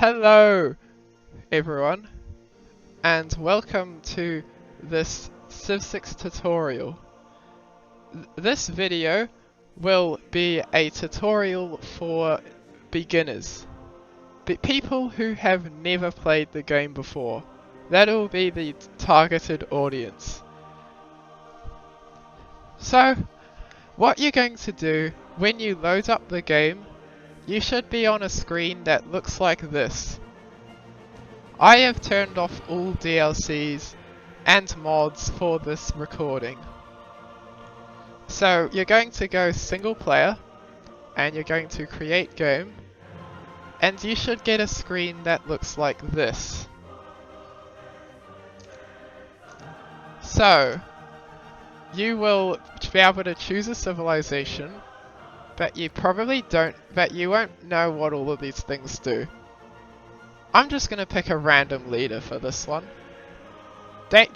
Hello everyone, and welcome to this Civ 6 tutorial. This video will be a tutorial for beginners, people who have never played the game before. That'll be the targeted audience. So, what you're going to do when you load up the game, you should be on a screen that looks like this. I have turned off all DLCs and mods for this recording. So you're going to go single player and you're going to create game, and you should get a screen that looks like this. So you will be able to choose a civilization, but you won't know what all of these things do. I'm just going to pick a random leader for this one.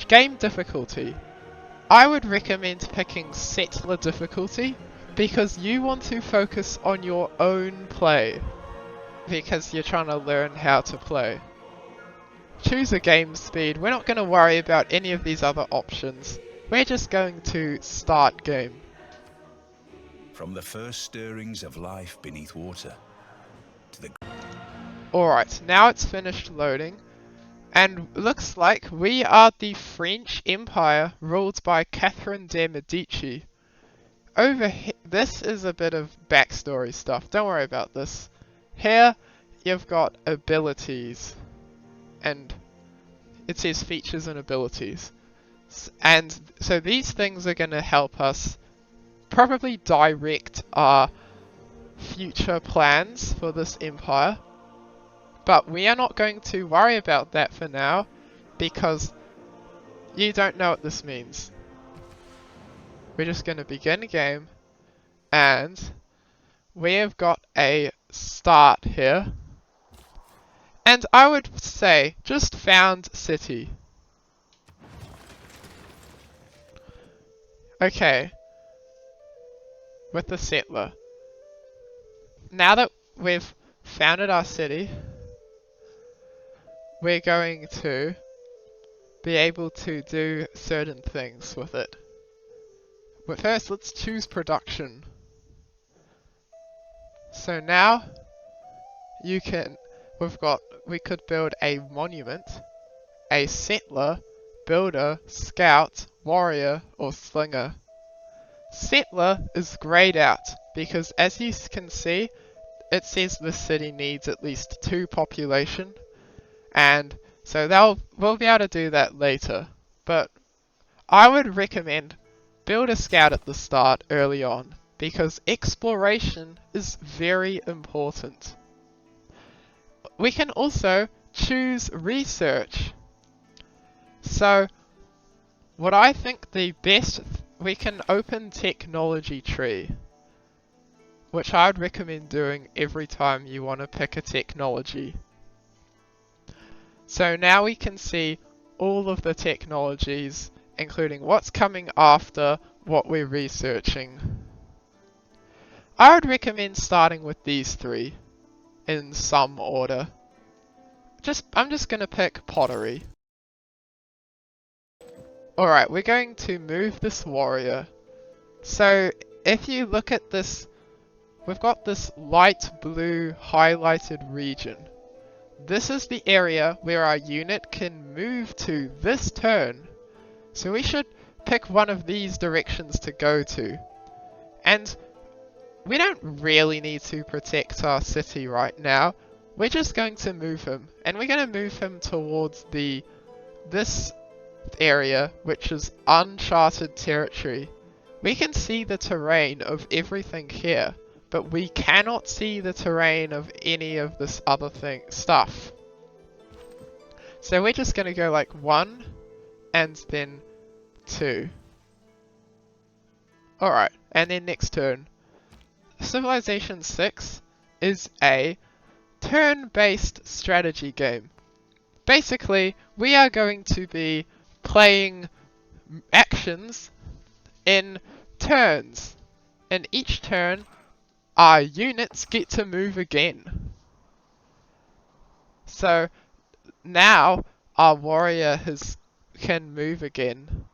Game difficulty. I would recommend picking settler difficulty because you want to focus on your own play, because you're trying to learn how to play. Choose a game speed. We're not going to worry about any of these other options. We're just going to start game. From the first stirrings of life beneath water to the... Alright, now it's finished loading, and looks like we are the French Empire ruled by Catherine de Medici. Over here, this is a bit of backstory stuff, don't worry about this. Here, you've got abilities, and it says features and abilities. And so these things are going to help us probably direct our future plans for this empire. But we are not going to worry about that for now, because you don't know what this means. We're just going to begin a game, and we have got a start here. And I would say, just found city. Okay. With the settler. Now that we've founded our city, we're going to be able to do certain things with it. But first, let's choose production. So now we could build a monument, a settler, builder, scout, warrior, or slinger. Settler is grayed out because, as you can see, it says the city needs at least 2 population. And so we'll be able to do that later. But I would recommend build a scout at the start early on, because exploration is very important. We can also choose research. So what I think we can open technology tree, which I would recommend doing every time you want to pick a technology. So now we can see all of the technologies, including what's coming after what we're researching. I would recommend starting with these 3 in some order. I'm just going to pick pottery. Alright, we're going to move this warrior. So if you look at this, we've got this light blue highlighted region. This is the area where our unit can move to this turn. So we should pick one of these directions to go to. And we don't really need to protect our city right now. We're just going to move him. And we're going to move him towards this area, which is uncharted territory. We can see the terrain of everything here, but we cannot see the terrain of any of this other stuff. So we're just going to go like 1 and then 2. Alright, and then next turn. Civilization 6 is a turn-based strategy game. Basically, we are going to be playing actions in turns. And each turn, our units get to move again. So now our warrior can move again.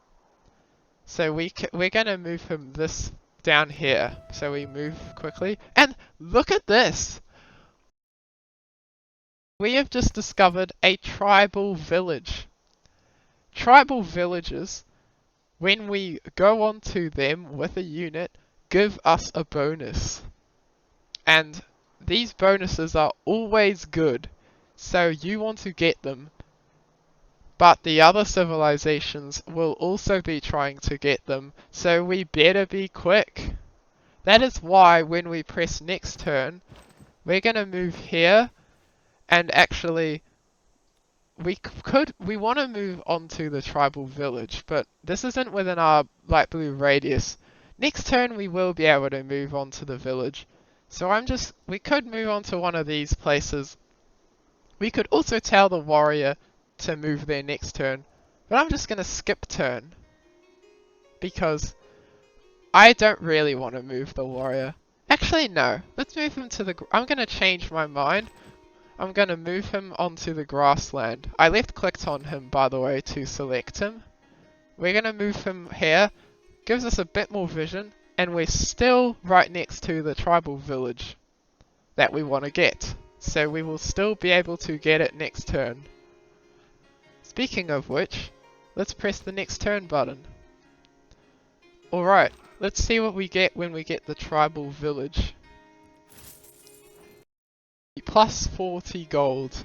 So we're gonna move him this down here. So we move quickly. And look at this! We have just discovered a tribal village. Tribal villages, when we go onto them with a unit, give us a bonus. And these bonuses are always good, so you want to get them. But the other civilizations will also be trying to get them, so we better be quick. That is why when we press next turn, we're gonna move here, and actually we want to move on to the tribal village, but this isn't within our light blue radius. Next turn we will be able to move on to the village. So we could move on to one of these places. We could also tell the warrior to move there next turn, but I'm just gonna skip turn. Because I don't really want to move the warrior. Actually no, let's move him to I'm gonna change my mind. I'm gonna move him onto the grassland. I left clicked on him, by the way, to select him. We're gonna move him here. Gives us a bit more vision, and we're still right next to the tribal village that we want to get. So we will still be able to get it next turn. Speaking of which, let's press the next turn button. Alright, let's see what we get when we get the tribal village. Plus 40 gold.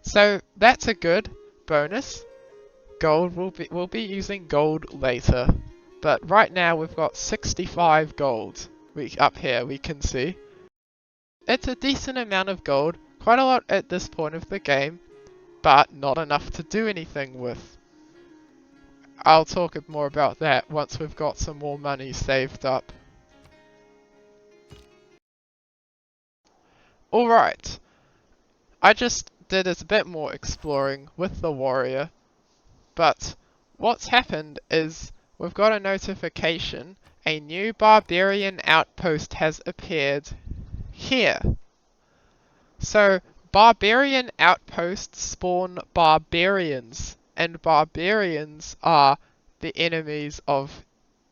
So that's a good bonus. Gold we'll be using gold later. But right now we've got 65 gold. Up here we can see. It's a decent amount of gold, quite a lot at this point of the game, but not enough to do anything with. I'll talk more about that once we've got some more money saved up. Alright, I just did a bit more exploring with the warrior, but what's happened is we've got a notification. A new barbarian outpost has appeared here. So barbarian outposts spawn barbarians, and barbarians are the enemies of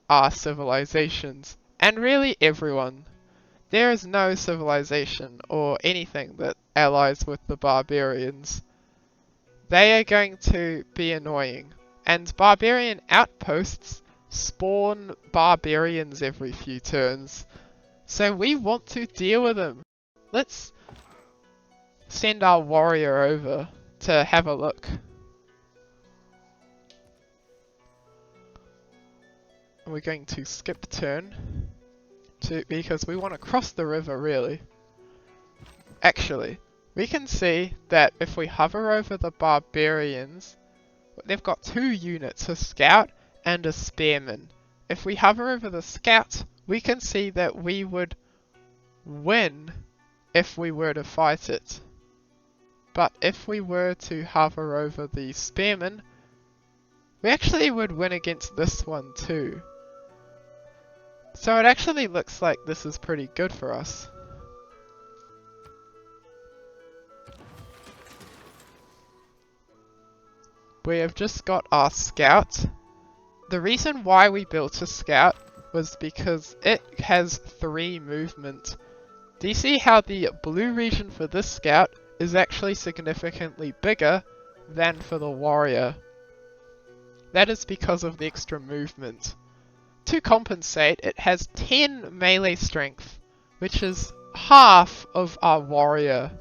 our civilizations, and really everyone. There is no civilization or anything that allies with the barbarians. They are going to be annoying, and barbarian outposts spawn barbarians every few turns. So we want to deal with them. Let's send our warrior over to have a look. We're going to skip turn because we want to cross the river really. Actually, we can see that if we hover over the barbarians, they've got 2 units, a scout and a spearman. If we hover over the scout, we can see that we would win if we were to fight it. But if we were to hover over the spearman, we actually would win against this one too. So it actually looks like this is pretty good for us. We have just got our scout. The reason why we built a scout was because it has 3 movement. Do you see how the blue region for this scout is actually significantly bigger than for the warrior? That is because of the extra movement. To compensate, it has 10 melee strength, which is half of our warrior.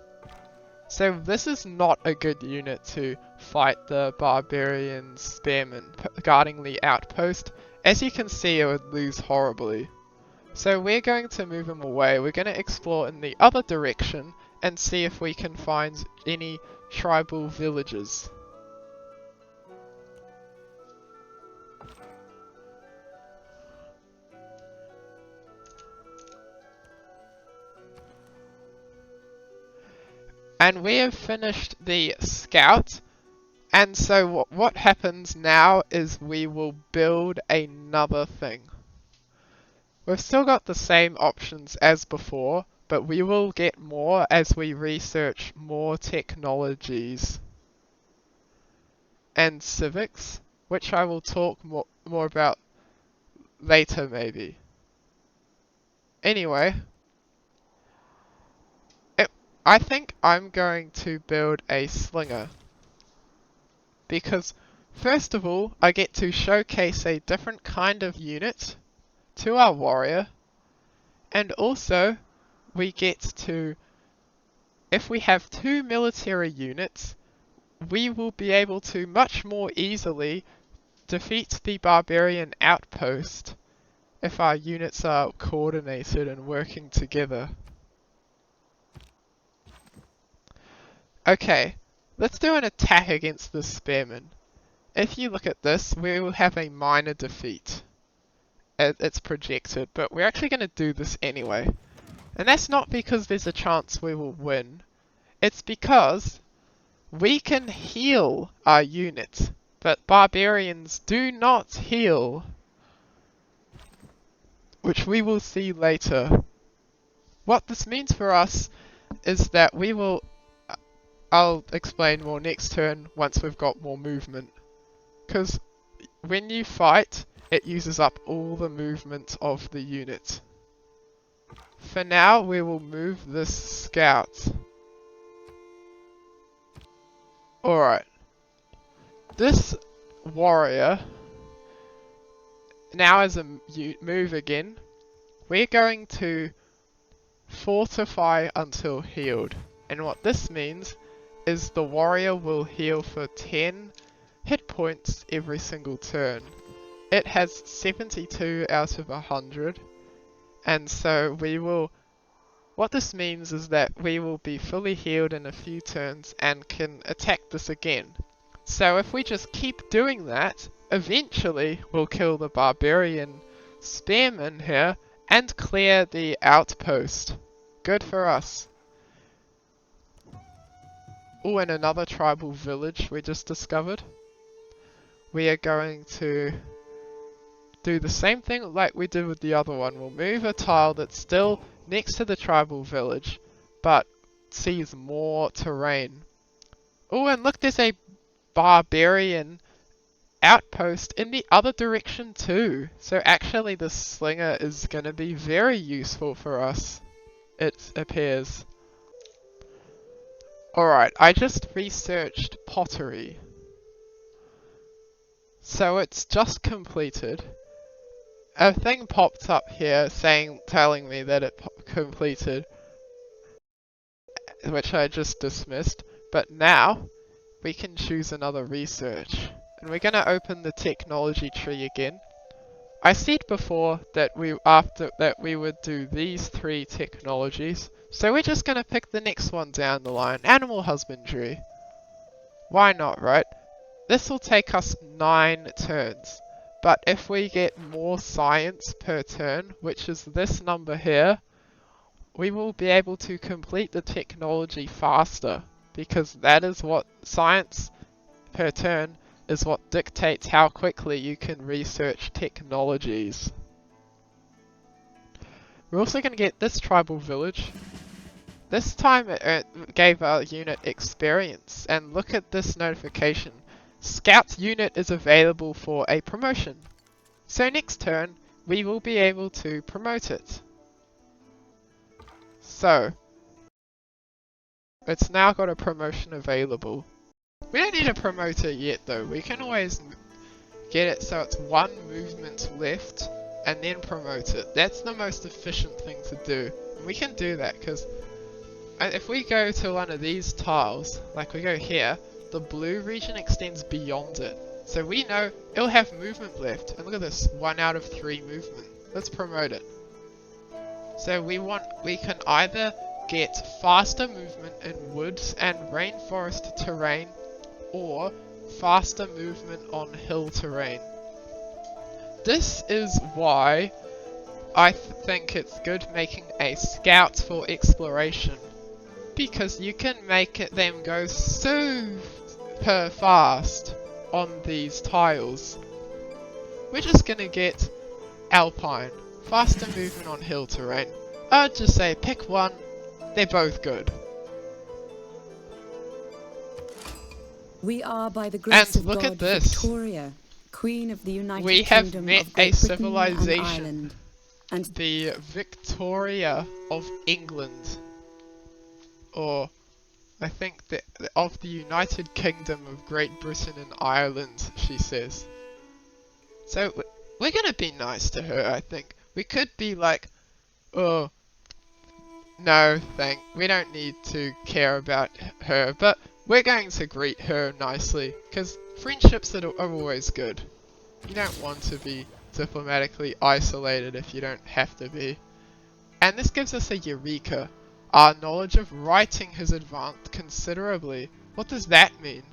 So this is not a good unit to fight the barbarian spearman guarding the outpost. As you can see, it would lose horribly. So we're going to move him away. We're going to explore in the other direction and see if we can find any tribal villages. And we have finished the scout, and so what happens now is we will build another thing. We've still got the same options as before, but we will get more as we research more technologies and civics, which I will talk more about later maybe. Anyway, I think I'm going to build a slinger because first of all, I get to showcase a different kind of unit to our warrior, and also we get to, if we have two military units, we will be able to much more easily defeat the barbarian outpost if our units are coordinated and working together. Okay, let's do an attack against the spearmen. If you look at this, we will have a minor defeat. It's projected, but we're actually going to do this anyway. And that's not because there's a chance we will win. It's because we can heal our unit, but barbarians do not heal, which we will see later. What this means for us is that we will... I'll explain more next turn once we've got more movement. Because when you fight, it uses up all the movement of the unit. For now, we will move this scout. Alright. This warrior, now as a move again, we're going to fortify until healed. And what this means is the warrior will heal for 10 hit points every single turn. It has 72 out of 100, and so we will... What this means is that we will be fully healed in a few turns and can attack this again. So if we just keep doing that, eventually we'll kill the barbarian spearman here and clear the outpost. Good for us. Oh, and another tribal village we just discovered. We are going to do the same thing like we did with the other one. We'll move a tile that's still next to the tribal village, but sees more terrain. Oh, and look, there's a barbarian outpost in the other direction too. So actually the slinger is going to be very useful for us, it appears. Alright, I just researched pottery. So it's just completed. A thing popped up here telling me that it completed, which I just dismissed. But now we can choose another research, and we're going to open the technology tree again. I said before that after that we would do these 3 technologies, so we're just going to pick the next one down the line, animal husbandry. Why not, right? This will take us 9 turns, but if we get more science per turn, which is this number here, we will be able to complete the technology faster, because that is what science per turn is what dictates how quickly you can research technologies. We're also going to get this tribal village. This time it gave our unit experience, and look at this notification. Scout unit is available for a promotion. So next turn, we will be able to promote it. So, it's now got a promotion available. We don't need to promote it yet though, we can always get it so it's 1 movement left and then promote it. That's the most efficient thing to do. And we can do that because if we go to one of these tiles, like we go here, the blue region extends beyond it. So we know it'll have movement left. And look at this, 1 out of 3 movement. Let's promote it. So we can either get faster movement in woods and rainforest terrain, or faster movement on hill terrain. This is why I think it's good making a scout for exploration, because you can make them go super fast on these tiles. We're just gonna get alpine, faster movement on hill terrain. I'd just say pick one. They're both good. We are, by the grace And of look God, at this. Victoria, Queen of the United We have Kingdom met of a Great Britain and civilization. Ireland, and The Victoria of England. Or, I think, of the United Kingdom of Great Britain and Ireland, she says. So, we're gonna be nice to her, I think. We could be like, oh, no, we don't need to care about her, but we're going to greet her nicely, because friendships are always good. You don't want to be diplomatically isolated if you don't have to be. And this gives us a eureka. Our knowledge of writing has advanced considerably. What does that mean?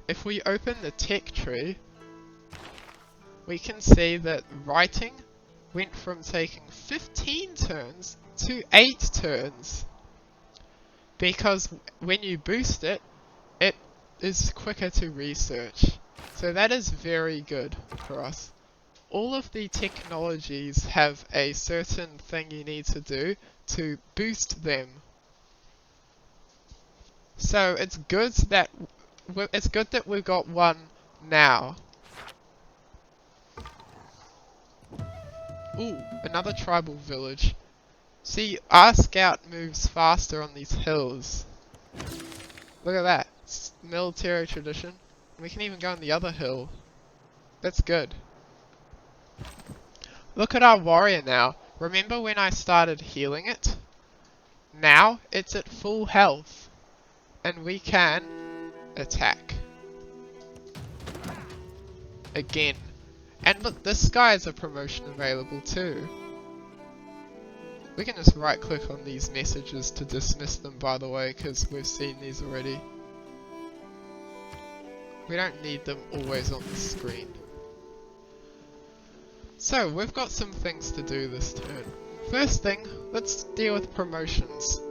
If we open the tech tree, we can see that writing went from taking 15 turns to 8 turns. Because when you boost it, it is quicker to research. So that is very good for us. All of the technologies have a certain thing you need to do to boost them. So it's good that we've got one now. Ooh, another tribal village. See, our scout moves faster on these hills. Look at that. It's military tradition. We can even go on the other hill. That's good. Look at our warrior now. Remember when I started healing it? Now it's at full health. And we can attack. Again. And look, this guy has a promotion available too. We can just right click on these messages to dismiss them, by the way, because we've seen these already. We don't need them always on the screen. So, we've got some things to do this turn. First thing, let's deal with promotions.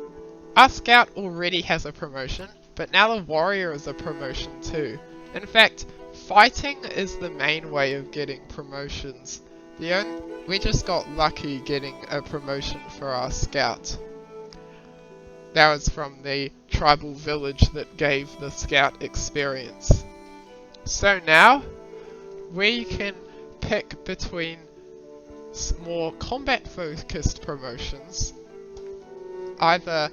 Our scout already has a promotion, but now the warrior is a promotion too. In fact, fighting is the main way of getting promotions. We just got lucky getting a promotion for our scout. That was from the tribal village that gave the scout experience. So now, we can pick between more combat focused promotions. But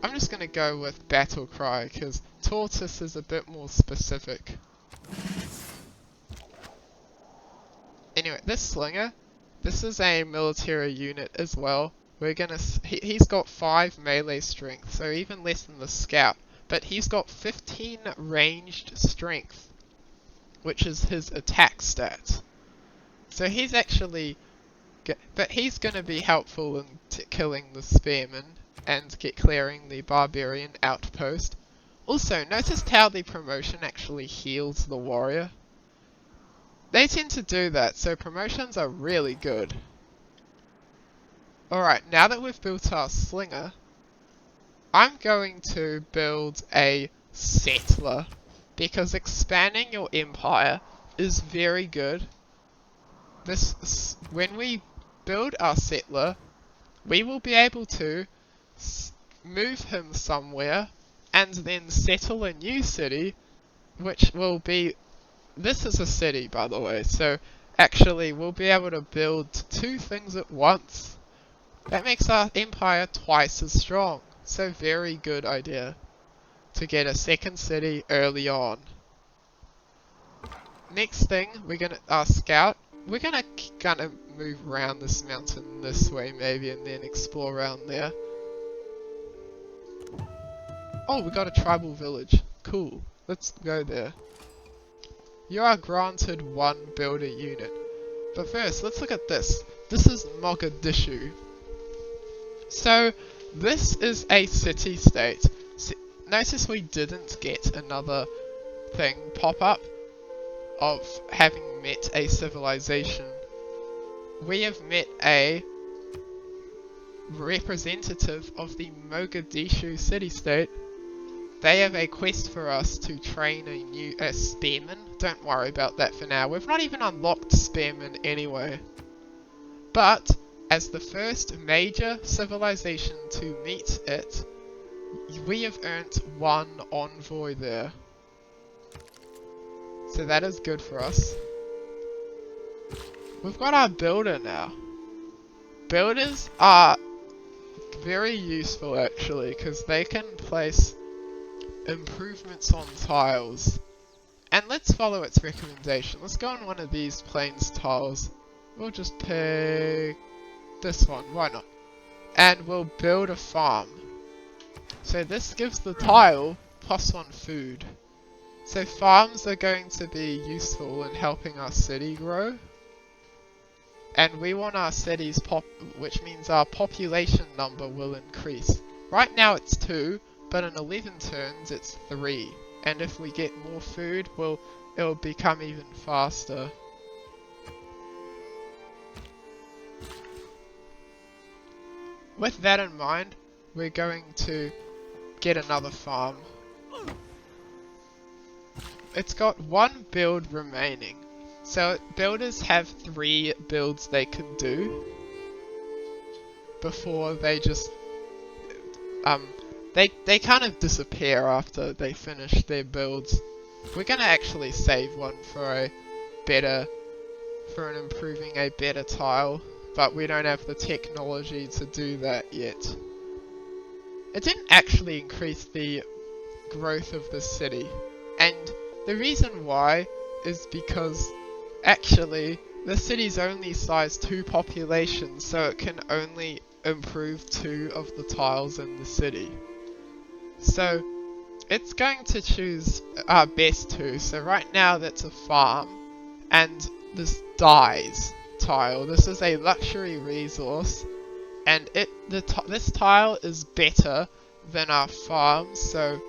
I'm just gonna go with Battle Cry, because Tortoise is a bit more specific. Anyway, this Slinger, this is a military unit as well. He's got 5 melee strength, so even less than the Scout. But he's got 15 ranged strength, which is his attack stat. So he's actually... But he's gonna be helpful in killing the Spearman and clearing the Barbarian outpost. Also, notice how the promotion actually heals the warrior. They tend to do that, so promotions are really good. Alright, now that we've built our Slinger, I'm going to build a Settler, because expanding your empire is very good. When we build our Settler, we will be able to move him somewhere and then settle a new city, which will be... This is a city, by the way, so actually we'll be able to build 2 things at once. That makes our empire twice as strong. So very good idea to get a second city early on. Next thing, our scout, we're gonna move around this mountain this way maybe and then explore around there. Oh, we got a tribal village. Cool. Let's go there. You are granted 1 builder unit. But first, let's look at this. This is Mogadishu. So, this is a city-state. Notice we didn't get another thing pop up of having met a civilization. We have met a representative of the Mogadishu city-state. They have a quest for us to train a spearman. Don't worry about that for now. We've not even unlocked spearman anyway. But As the first major civilization to meet it, we have earned 1 envoy there. So that is good for us. We've got our builder now. Builders are very useful actually, because they can place improvements on tiles. And let's follow its recommendation. Let's go on one of these plains tiles. We'll just pick this one, why not? And we'll build a farm. So this gives the tile +1 food. So farms are going to be useful in helping our city grow. And we want our city's which means our population number will increase. Right now it's 2, but in 11 turns it's 3. And if we get more food, it'll become even faster. With that in mind, we're going to get another farm. It's got 1 build remaining. So builders have 3 builds they can do before they just they kind of disappear after they finish their builds. We're gonna actually save one for improving a better tile, but we don't have the technology to do that yet. It didn't actually increase the growth of the city, and the reason why is because actually the city's only size 2 population, so it can only improve 2 of the tiles in the city. So it's going to choose our best 2. So right now that's a farm, and this dies tile. This is a luxury resource, and this tile is better than our farms, so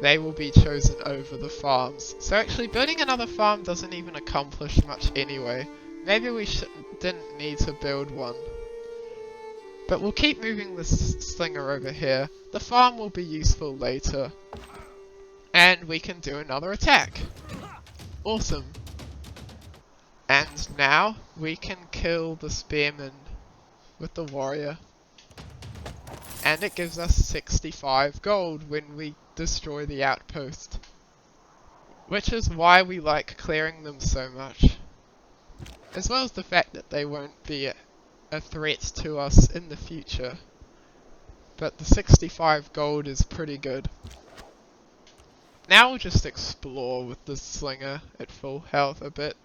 they will be chosen over the farms. So actually building another farm doesn't even accomplish much anyway. Maybe we didn't need to build one. But we'll keep moving this slinger over here. The farm will be useful later. And we can do another attack. Awesome. And now we can kill the spearman with the warrior. And it gives us 65 gold when we destroy the outpost. Which is why we like clearing them so much. As well as the fact that they won't be a threat to us in the future. But the 65 gold is pretty good. Now we'll just explore with the slinger at full health a bit.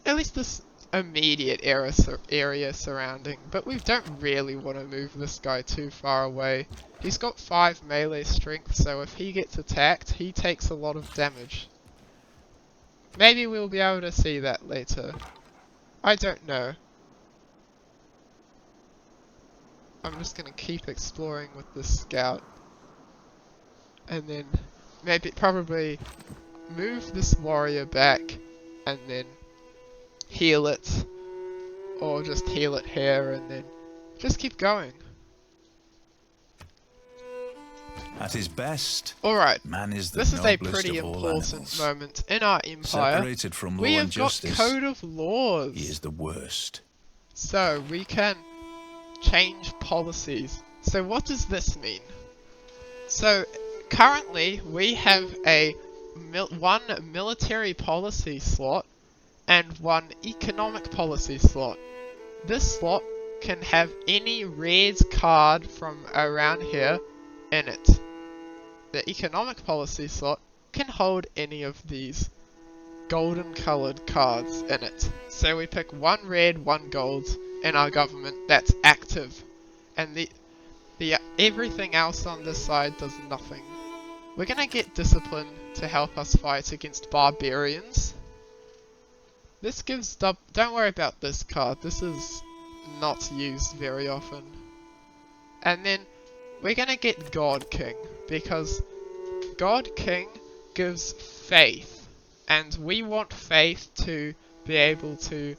At least this immediate area surrounding, but we don't really want to move this guy too far away. He's got 5 melee strength, so if he gets attacked, he takes a lot of damage. Maybe we'll be able to see that later. I don't know. I'm just gonna keep exploring with this scout. And then probably move this warrior back and then heal it. Or just heal it here and then just keep going. At his best, alright, man is the this is a noblest pretty of all important animals. moment in our empire. Separated from law We and have got justice, code of laws. he is the worst. So we can change policies. So what does this mean? So currently we have a 1 military policy slot and 1 economic policy slot. This slot can have any red card from around here in it. The economic policy slot can hold any of these golden coloured cards in it. So we pick 1 red, 1 gold in our government that's active, and the everything else on this side does nothing. We're gonna get discipline to help us fight against barbarians. This gives don't worry about this card, this is not used very often. And then we're gonna get God King, because God King gives faith, and we want faith to be able to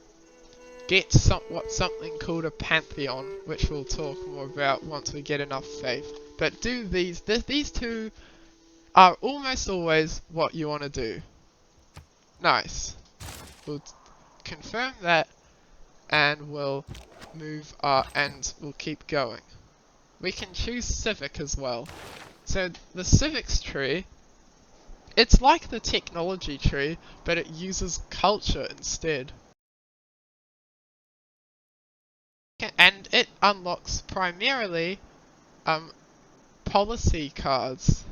get something called a pantheon, which we'll talk more about once we get enough faith. But do these 2 are almost always what you want to do. Nice. We'll confirm that, and we'll move and we'll keep going. We can choose civic as well. So the civics tree, it's like the technology tree, but it uses culture instead. And it unlocks primarily policy cards.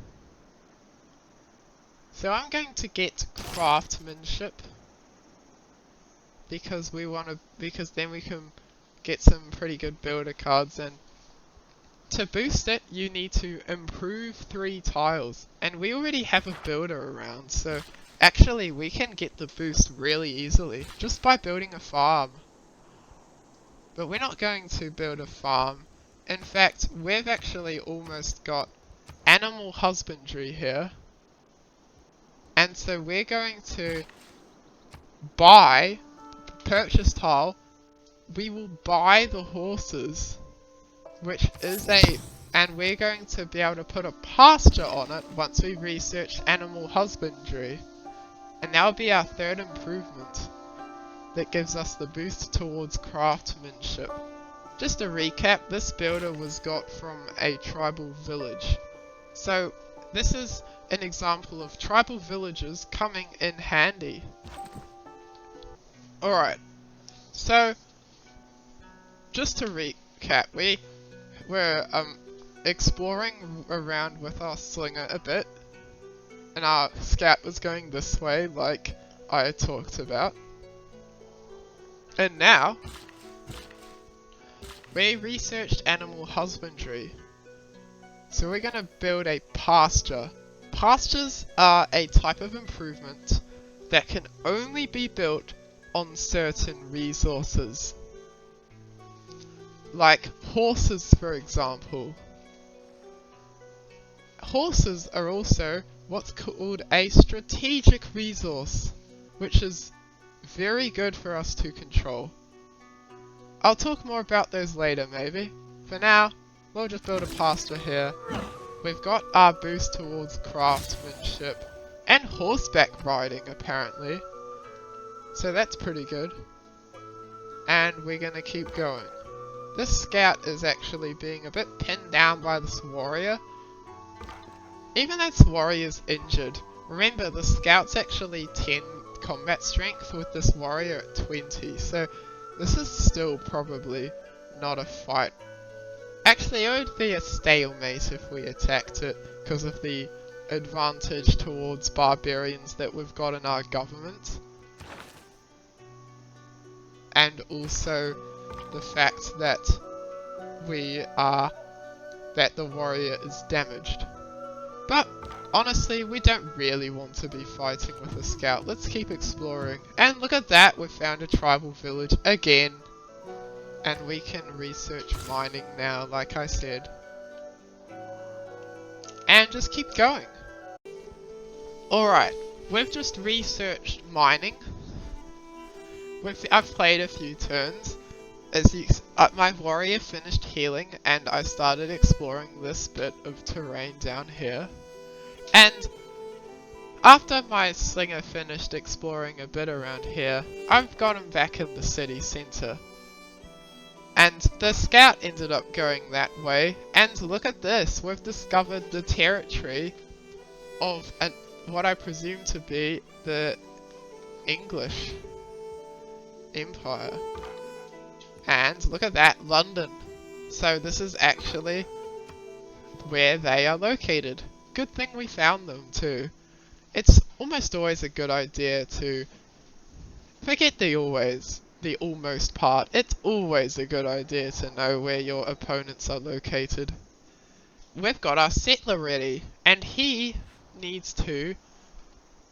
So I'm going to get craftsmanship because then we can get some pretty good builder cards, and to boost it you need to improve 3 tiles, and we already have a builder around, so actually we can get the boost really easily just by building a farm. But we're not going to build a farm. In fact, we've actually almost got animal husbandry here. And so we're going to purchase tile, we will buy the horses, and we're going to be able to put a pasture on it once we research animal husbandry. And that will be our 3rd improvement that gives us the boost towards craftsmanship. Just to recap, this builder was got from a tribal village. So this is an example of tribal villages coming in handy. Alright, so just to recap, we were exploring around with our slinger a bit, and our scout was going this way like I talked about. And now, we researched animal husbandry. So we're going to build a pasture. Pastures are a type of improvement that can only be built on certain resources. Like horses, for example. Horses are also what's called a strategic resource, which is very good for us to control. I'll talk more about those later maybe. For now, we'll just build a pasture here. We've got our boost towards craftsmanship and horseback riding apparently. So that's pretty good. And we're gonna keep going. This scout is actually being a bit pinned down by this warrior. Even though this warrior's injured, remember the scout's actually 10 combat strength with this warrior at 20, so this is still probably not a fight. Actually, it would be a stalemate if we attacked it because of the advantage towards barbarians that we've got in our government. And also the fact that that the warrior is damaged. But honestly, we don't really want to be fighting with a scout. Let's keep exploring. And look at that, we found a tribal village again. And we can research mining now, like I said. And just keep going. Alright, we've just researched mining. I've played a few turns. My warrior finished healing and I started exploring this bit of terrain down here. And after my slinger finished exploring a bit around here, I've got him back in the city centre. And the scout ended up going that way, and look at this, we've discovered the territory of what I presume to be the English Empire. And look at that, London. So this is actually where they are located. Good thing we found them too. It's almost always a good idea to forget the almost part. It's always a good idea to know where your opponents are located. We've got our settler ready, and he needs to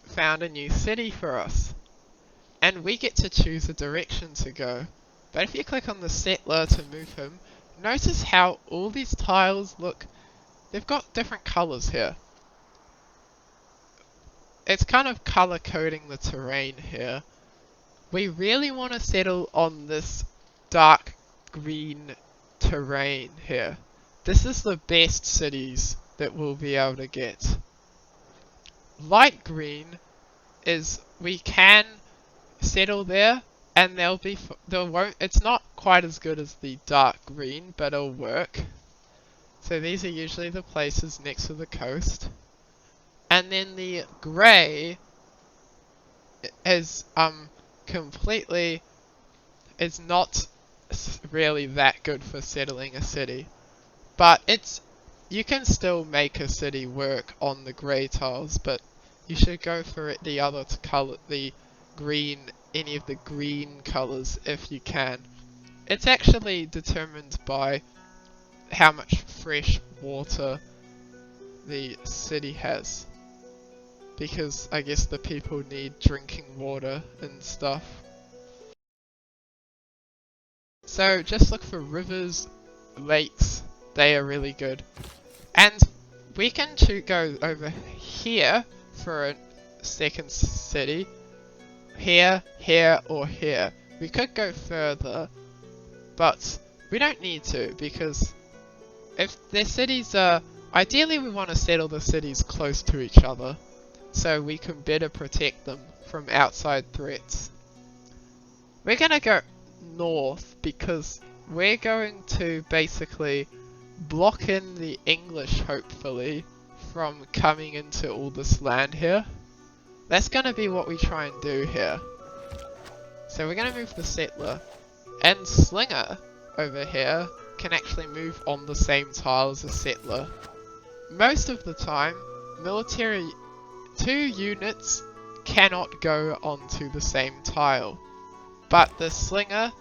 found a new city for us. And we get to choose a direction to go. But if you click on the settler to move him, notice how all these tiles look, they've got different colours here. It's kind of colour coding the terrain here. We really want to settle on this dark green terrain here. This is the best cities that we'll be able to get. Light green is we can settle there, and it's not quite as good as the dark green, but it'll work. So these are usually the places next to the coast. And then the grey is completely is not really that good for settling a city. But you can still make a city work on the grey tiles, but you should go for the other color, the green, any of the green colors if you can. It's actually determined by how much fresh water the city has, because I guess the people need drinking water and stuff. So just look for rivers, lakes, they are really good. And we can go over here for a second city. Here, here, or here. We could go further, but we don't need to, because if their cities are... Ideally we want to settle the cities close to each other, so we can better protect them from outside threats. We're gonna go north, because we're going to basically block in the English, hopefully, from coming into all this land here. That's gonna be what we try and do here. So we're gonna move the settler, and Slinger over here can actually move on the same tile as a settler. Most of the time, military 2 units cannot go onto the same tile, but the Slinger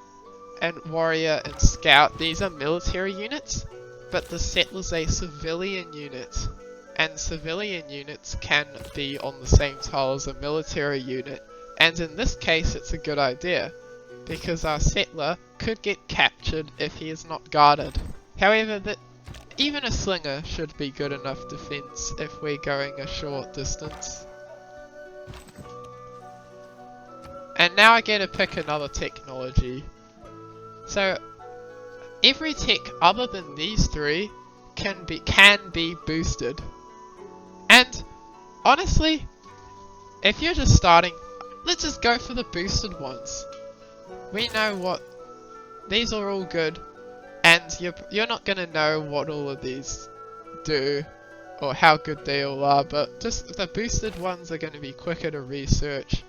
and Warrior and Scout, these are military units, but the settler's a civilian unit, and civilian units can be on the same tile as a military unit, and in this case it's a good idea, because our settler could get captured if he is not guarded. However, even a Slinger should be good enough defense if we're going a short distance. And now I get to pick another technology. So every tech other than these 3 can be boosted. And honestly, if you're just starting, let's just go for the boosted ones. We know what these are all good, and you're not gonna know what all of these do or how good they all are, but just the boosted ones are going to be quicker to research,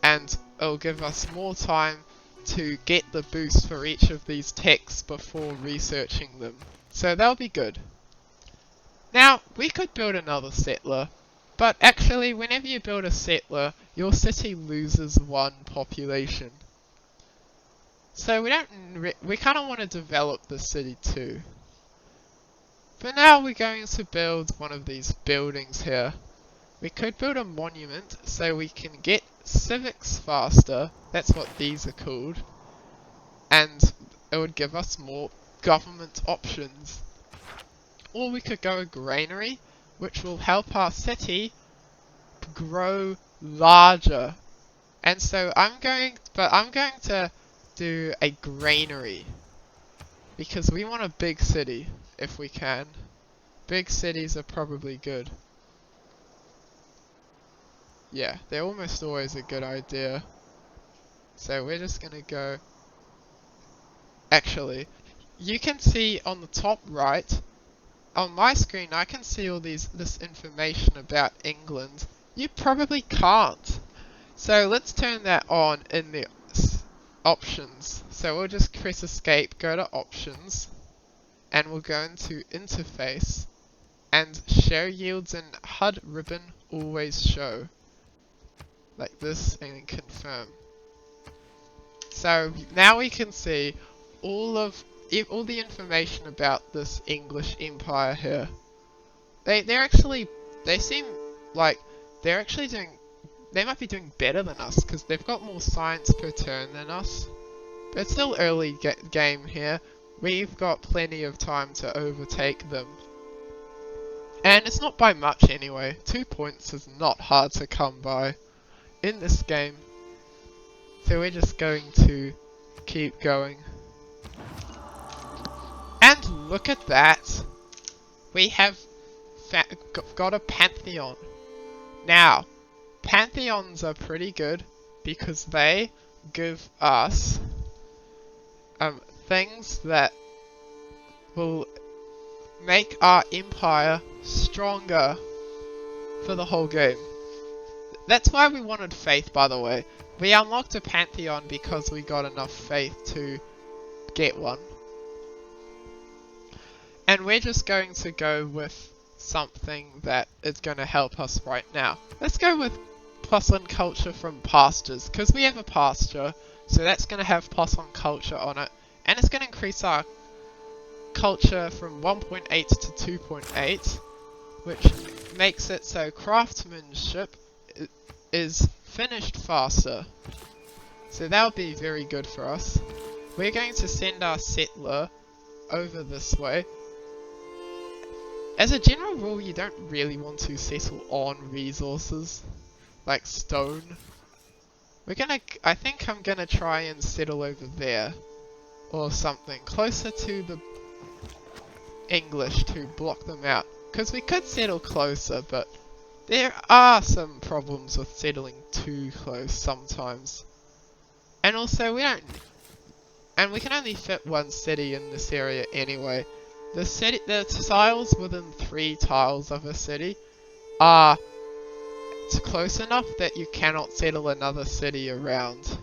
and it'll give us more time to get the boost for each of these techs before researching them. So that'll be good. Now, we could build another settler, but actually whenever you build a settler, your city loses 1 population. So we kind of want to develop the city too. For now we're going to build one of these buildings here. We could build a monument so we can get civics faster, that's what these are called, and it would give us more government options. Or we could go a granary, which will help our city grow larger. And so I'm going to do a granary, because we want a big city if we can. Big cities are probably good. Yeah, they're almost always a good idea. So we're just gonna go... Actually, you can see on the top right, on my screen I can see all this information about England. You probably can't. So let's turn that on in the options. So we'll just press escape, go to options, and we'll go into interface, and show yields and HUD ribbon always show. Like this, and then confirm. So now we can see all the information about this English Empire here. They seem like they're actually doing... They might be doing better than us, because they've got more science per turn than us. But it's still early game here. We've got plenty of time to overtake them. And it's not by much anyway. 2 points is not hard to come by in this game. So we're just going to keep going. And look at that! We have got a Pantheon. Now, Pantheons are pretty good because they give us things that will make our empire stronger for the whole game. That's why we wanted faith, by the way. We unlocked a pantheon because we got enough faith to get one. And we're just going to go with something that is going to help us right now. Let's go with +1 culture from pastures, because we have a pasture, so that's going to have +1 culture on it, and it's going to increase our culture from 1.8 to 2.8, which makes it so craftsmanship is finished faster. So that'll be very good for us. We're going to send our settler over this way. As a general rule, you don't really want to settle on resources, like stone. I think I'm gonna try and settle over there, or something, closer to the English to block them out. Because we could settle closer, but there are some problems with settling too close sometimes. And also we can only fit one city in this area anyway. The tiles within 3 tiles of a city are close enough that you cannot settle another city around.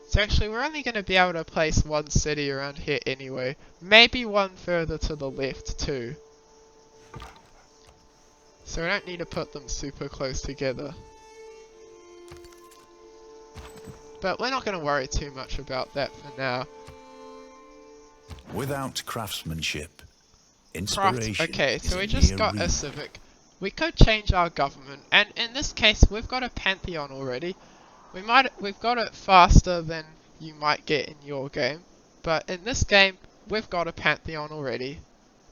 So actually we're only going to be able to place one city around here anyway. Maybe one further to the left too. So we don't need to put them super close together. But we're not going to worry too much about that for now. Without craftsmanship, inspiration Okay, is so we a just mere got a ruin. civic. We could change our government, and in this case we've got a pantheon already. We've got it faster than you might get in your game, but in this game we've got a pantheon already.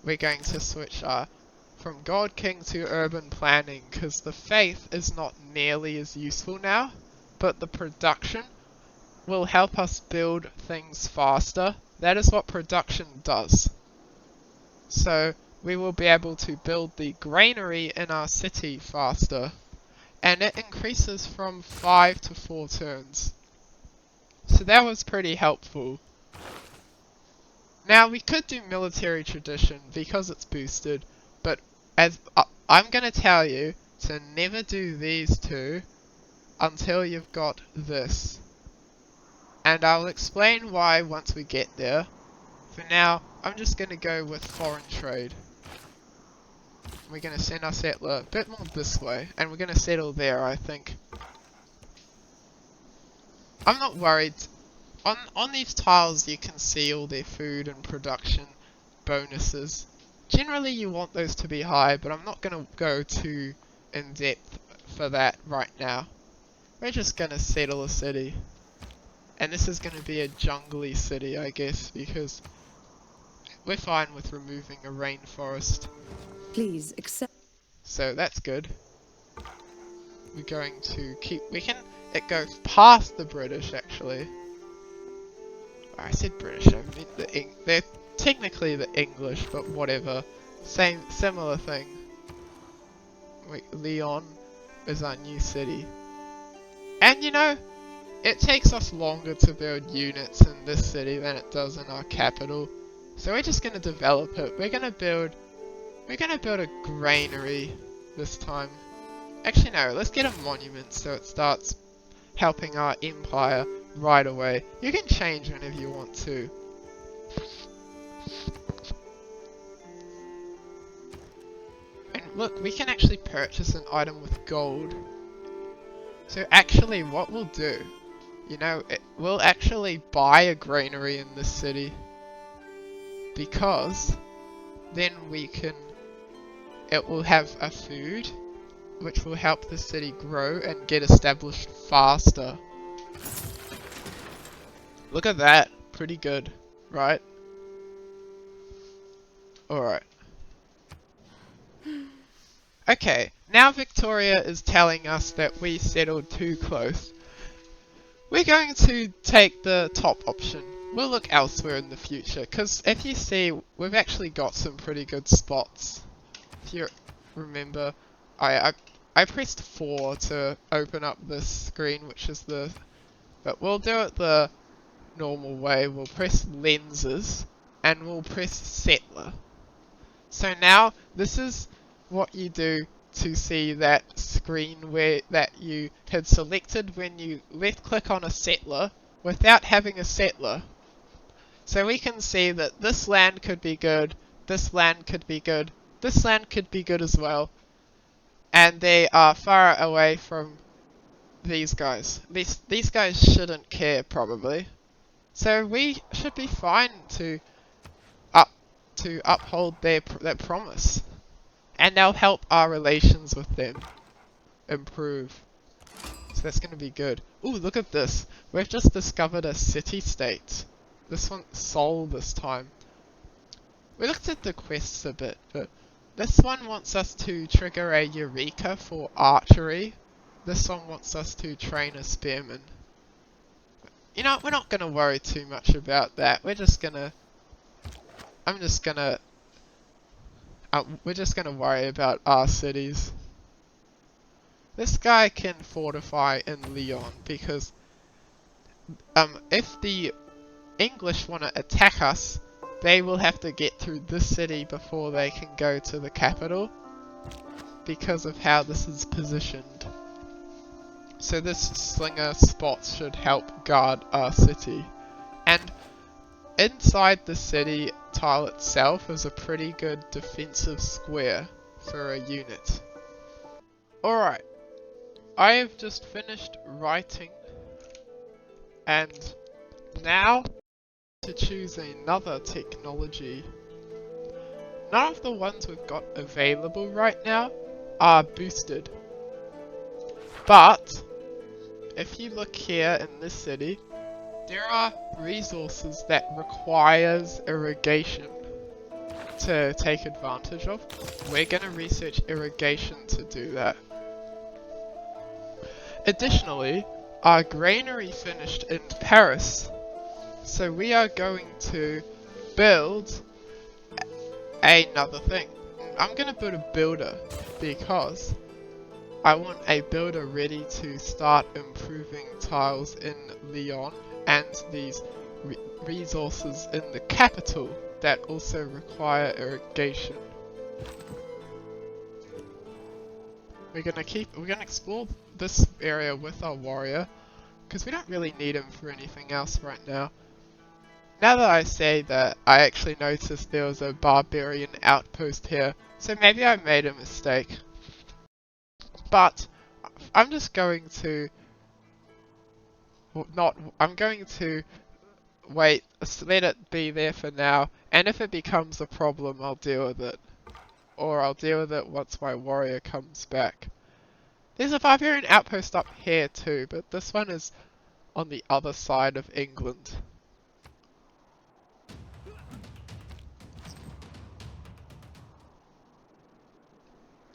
We're going to switch from God King to urban planning, because the faith is not nearly as useful now, but the production will help us build things faster. That is what production does. So we will be able to build the granary in our city faster, and it increases from 5 to 4 turns. So that was pretty helpful. Now we could do military tradition because it's boosted, but as I'm gonna tell you to never do these two until you've got this. And I'll explain why once we get there. For now, I'm just gonna go with foreign trade. We're gonna send our settler a bit more this way, and we're gonna settle there, I think. I'm not worried. On these tiles you can see all their food and production bonuses. Generally you want those to be high, but I'm not gonna go too in depth for that right now. We're just gonna settle a city. And this is gonna be a jungly city, I guess, because we're fine with removing a rainforest. Please accept. So that's good. We're going to keep, it goes past the British actually. I said British, I meant they're technically the English, but whatever. Similar thing. Lyon is our new city. And you know, it takes us longer to build units in this city than it does in our capital. So we're just gonna develop it. We're gonna build a granary this time. Actually no, let's get a monument so it starts helping our empire right away. You can change whenever you want to. And look, we can actually purchase an item with gold. So actually what we'll do, you know, we'll actually buy a granary in this city, because then it will have a food which will help the city grow and get established faster. Look at that, pretty good, right? Alright. Okay, now Victoria is telling us that we settled too close. We're going to take the top option. We'll look elsewhere in the future, because if you see, we've actually got some pretty good spots. If you remember, I pressed 4 to open up this screen, which is but we'll do it the normal way. We'll press lenses and we'll press settler. So now this is what you do to see that screen where that you had selected when you left click on a settler without having a settler. So we can see that this land could be good, this land could be good, this land could be good as well. And they are far away from these guys. These guys shouldn't care probably. So we should be fine to uphold their promise. And they'll help our relations with them improve. So that's going to be good. Ooh, look at this. We've just discovered a city-state. This one's Seoul this time. We looked at the quests a bit, but this one wants us to trigger a Eureka for archery. This one wants us to train a spearman. You know, we're not going to worry too much about that. We're just going to worry about our cities. This guy can fortify in Lyon because if the English want to attack us, they will have to get through this city before they can go to the capital because of how this is positioned. So this slinger spot should help guard our city. And inside the city tile itself is a pretty good defensive square for a unit. Alright, I have just finished writing and now to choose another technology. None of the ones we've got available right now are boosted. But if you look here in this city, there are resources that requires irrigation to take advantage of. We're going to research irrigation to do that. Additionally, our granary finished in Paris, so we are going to build another thing. I'm going to build a builder because I want a builder ready to start improving tiles in Lyon and these resources in the capital that also require irrigation. We're gonna explore this area with our warrior because we don't really need him for anything else right now. Now that I say that, I actually noticed there was a barbarian outpost here, so maybe I made a mistake. But I'm just going to I'm going to wait, let it be there for now, and if it becomes a problem, I'll deal with it. Or I'll deal with it once my warrior comes back. There's a barbarian outpost up here too, but this one is on the other side of England.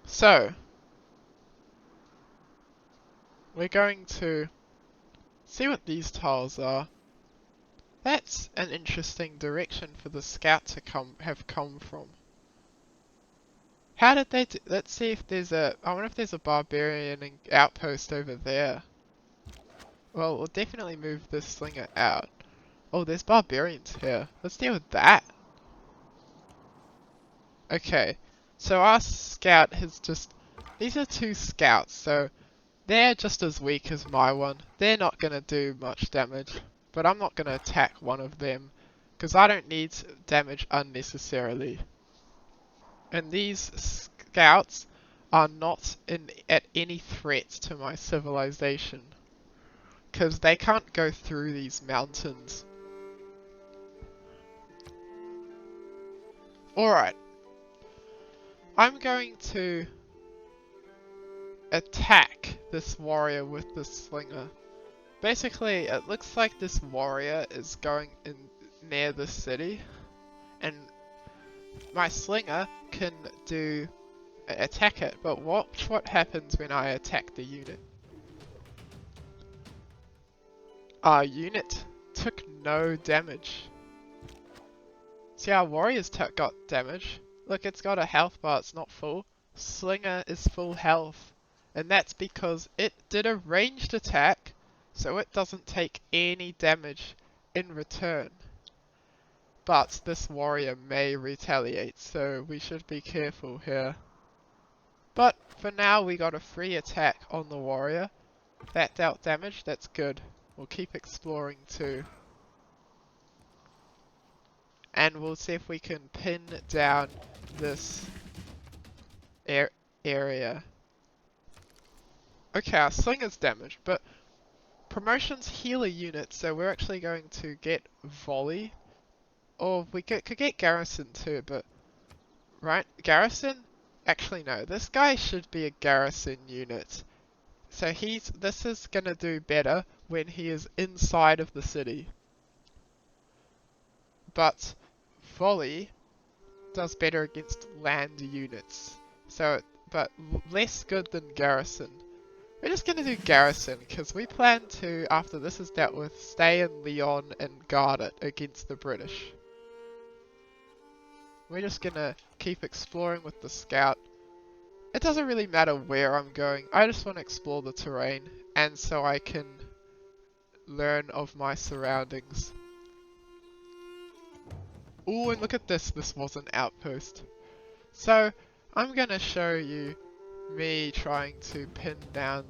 So, we're going to see what these tiles are. That's an interesting direction for the scout to have come from. How did they let's see if there's I wonder if there's a barbarian outpost over there. Well, we'll definitely move this slinger out. Oh, there's barbarians here. Let's deal with that. Okay, so our scout has just... These are two scouts, so they're just as weak as my one. They're not going to do much damage, but I'm not going to attack one of them, because I don't need damage unnecessarily. And these scouts are not at any threat to my civilization, because they can't go through these mountains. Alright. I'm going to attack this warrior with this slinger. Basically, it looks like this warrior is going in near the city, and my slinger can attack it, but watch what happens when I attack the unit. Our unit took no damage. See, our warrior's got damage. Look, it's got a health bar, it's not full. Slinger is full health. And that's because it did a ranged attack, so it doesn't take any damage in return. But this warrior may retaliate, so we should be careful here. But for now we got a free attack on the warrior. That dealt damage, that's good. We'll keep exploring too. And we'll see if we can pin down this area. Okay, our slinger's damaged, but promotion's healer unit, so we're actually going to get volley. Or we could get garrison too, but... Right, garrison? Actually no, this guy should be a garrison unit. So this is gonna do better when he is inside of the city. But volley does better against land units. So, but less good than garrison. We're just gonna do garrison because we plan to, after this is dealt with, stay in Lyon and guard it against the British. We're just gonna keep exploring with the scout. It doesn't really matter where I'm going, I just want to explore the terrain, and so I can learn of my surroundings. Ooh, and look at this, this was an outpost. So, I'm gonna show you me trying to pin down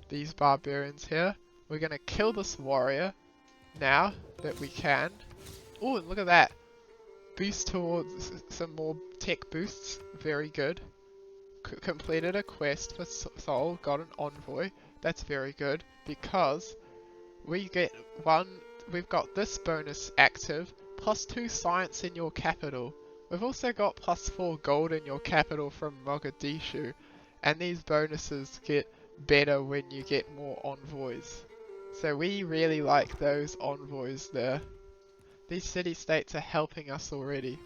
these barbarians here. We're gonna kill this warrior now that we can. Ooh, and look at that. Boost towards some more tech boosts, very good. Completed a quest for Soul, got an envoy, that's very good, because we've got this bonus active, +2 science in your capital. We've also got +4 gold in your capital from Mogadishu, and these bonuses get better when you get more envoys. So we really like those envoys there. These city-states are helping us already.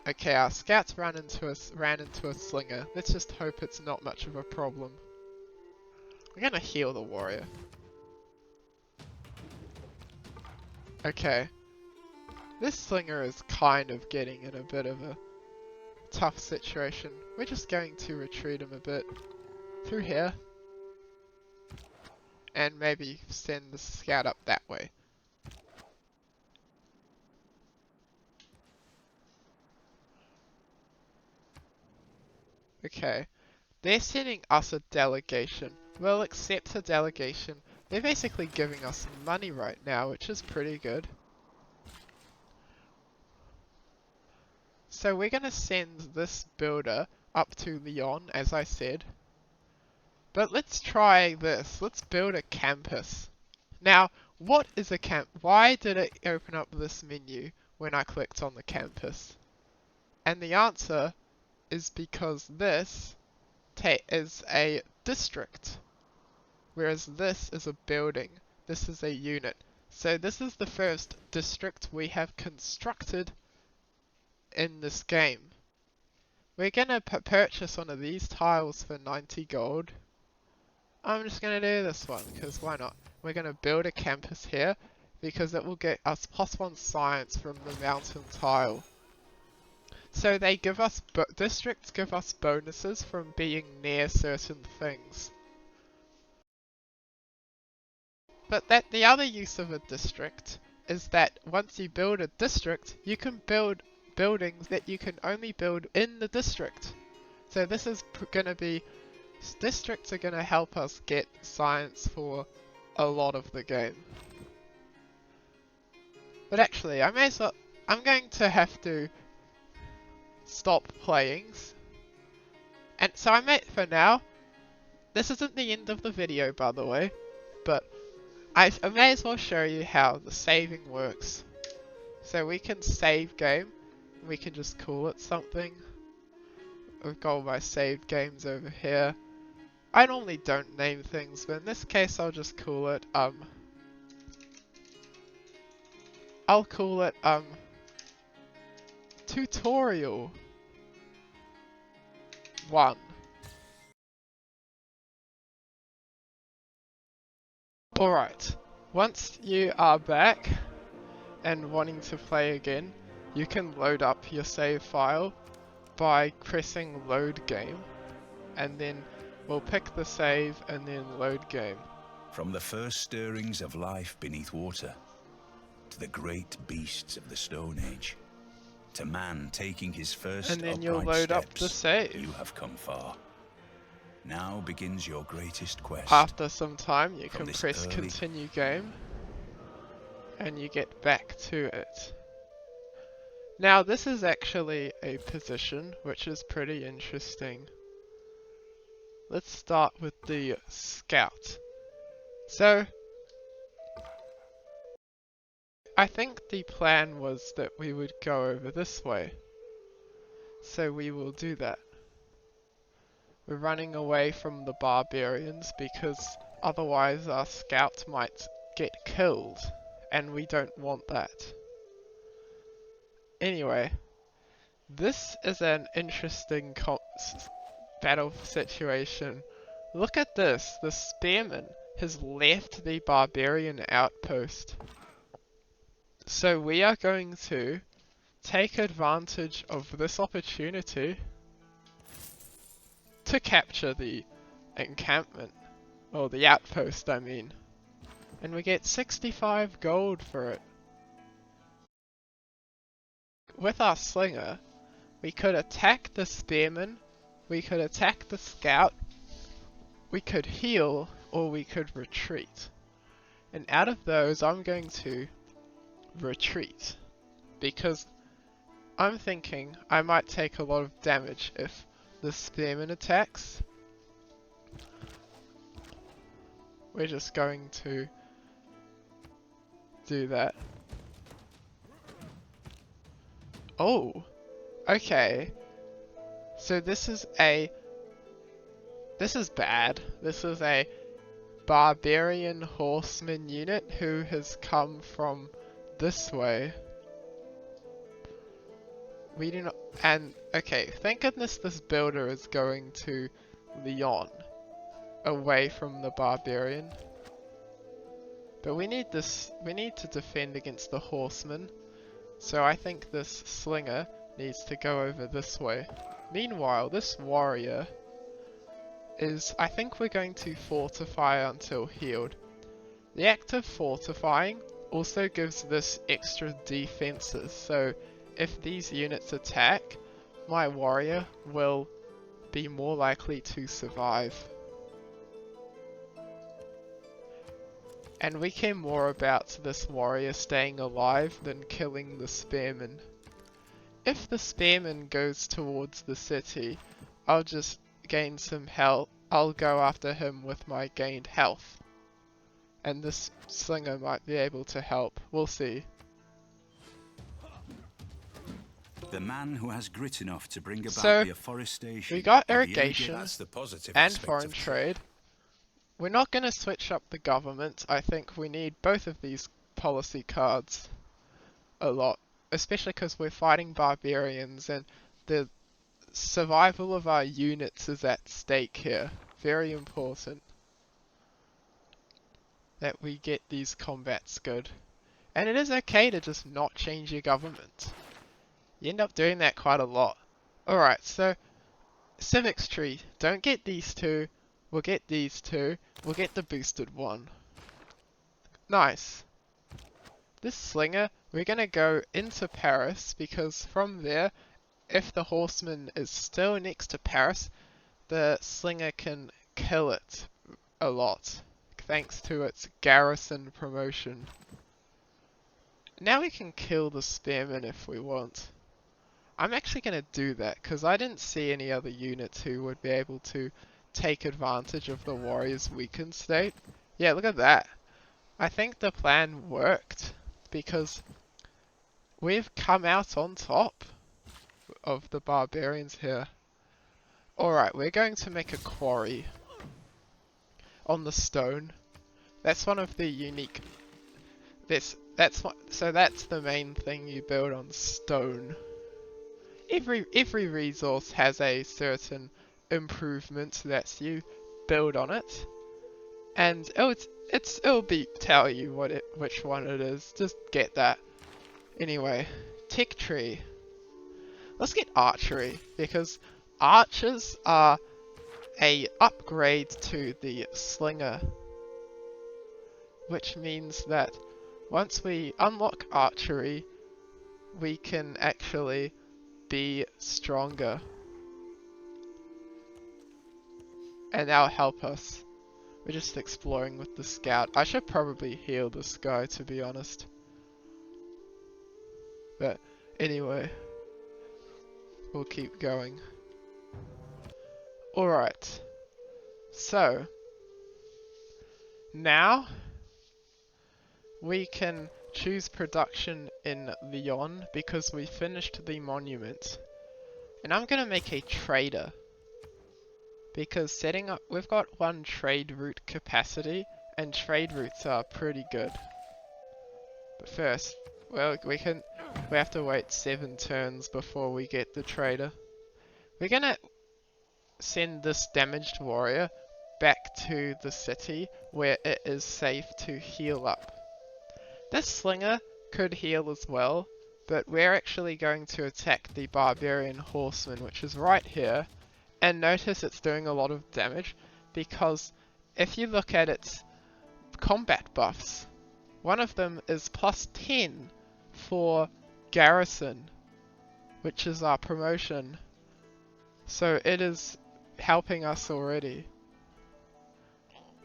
Okay, our scouts ran into a slinger. Let's just hope it's not much of a problem. We're gonna heal the warrior. Okay. This slinger is kind of getting in a bit of a tough situation. We're just going to retreat him a bit through here. And maybe send the scout up that way. Okay, they're sending us a delegation. We'll accept a delegation. They're basically giving us money right now, which is pretty good. So we're gonna send this builder up to Lyon, as I said. But let's try this. Let's build a campus. Now, what is a why did it open up this menu when I clicked on the campus? And the answer is because this is a district, whereas this is a building. This is a unit. So this is the first district we have constructed in this game. We're gonna purchase one of these tiles for 90 gold. I'm just gonna do this one, because why not? We're gonna build a campus here, because it will get us +1 science from the mountain tile. So they give us, districts give us bonuses from being near certain things. But the other use of a district is that once you build a district, you can build buildings that you can only build in the district. So this is gonna be, districts are gonna help us get science for a lot of the game. But actually, I'm going to have to stop playing. And so for now, this isn't the end of the video by the way, but I may as well show you how the saving works. So we can save game, we can just call it something. I've got all my saved games over here. I normally don't name things, but in this case I'll just call it, I'll call it, Tutorial 1. Alright, once you are back and wanting to play again, you can load up your save file by pressing load game, and then we'll pick the save and then load game. From the first stirrings of life beneath water, to the great beasts of the Stone Age, to man taking his first And then you'll upright load up the steps, save. you have come far. Now begins your greatest quest. After some time, you From can this press early- continue game, and you get back to it. Now this is actually a position which is pretty interesting. Let's start with the scout. So, I think the plan was that we would go over this way. So we will do that. We're running away from the barbarians because otherwise our scout might get killed, and we don't want that. Anyway, this is an interesting battle situation. Look at this, the spearman has left the barbarian outpost. So we are going to take advantage of this opportunity to capture the encampment, or the outpost I mean. And we get 65 gold for it. With our slinger, we could attack the spearman, we could attack the scout, we could heal, or we could retreat. And out of those, I'm going to retreat, because I'm thinking I might take a lot of damage if the spearman attacks. We're just going to do that. Oh, okay. So this is bad. This is a barbarian horseman unit who has come from this way. We do not, and okay, thank goodness this builder is going to Lyon, away from the barbarian. But we need to defend against the horsemen, so I think this slinger needs to go over this way. Meanwhile, this warrior I think we're going to fortify until healed. The act of fortifying also gives this extra defenses, so if these units attack, my warrior will be more likely to survive. And we care more about this warrior staying alive than killing the spearman. If the spearman goes towards the city, I'll just gain some health. I'll go after him with my gained health. And this slinger might be able to help. We'll see. The man who has grit enough to bring about So, the afforestation. we got of the irrigation That's the positive and aspect foreign of trade. We're not going to switch up the government. I think we need both of these policy cards a lot. Especially because we're fighting barbarians and the survival of our units is at stake here. Very important that we get these combats good. And it is okay to just not change your government. You end up doing that quite a lot. Alright, so civics tree. Don't get these two. We'll get these two. We'll get the boosted one. Nice. This slinger, we're gonna go into Paris because from there, if the horseman is still next to Paris, the slinger can kill it a lot, thanks to its garrison promotion. Now we can kill the spearman if we want. I'm actually going to do that, because I didn't see any other units who would be able to take advantage of the warrior's weakened state. Yeah, look at that. I think the plan worked, because we've come out on top of the barbarians here. Alright, we're going to make a quarry on the stone. That's one of the unique... So that's the main thing you build on stone. Every resource has a certain improvement that you build on it, and it'll tell you which one it is. Just get that. Anyway, tech tree. Let's get archery because archers are a upgrade to the slinger. which means that once we unlock archery, we can actually be stronger. And that'll help us. We're just exploring with the scout. I should probably heal this guy, to be honest. But anyway, we'll keep going. Alright, so now we can choose production in Lyon because we finished the monument. And I'm gonna make a trader because setting up, we've got 1 trade route capacity and trade routes are pretty good. But first, well, we have to wait 7 turns before we get the trader. We're gonna send this damaged warrior back to the city where it is safe to heal up. This slinger could heal as well, but we're actually going to attack the barbarian horseman, which is right here. And notice it's doing a lot of damage because if you look at its combat buffs, one of them is plus 10 for garrison, which is our promotion. So it is helping us already.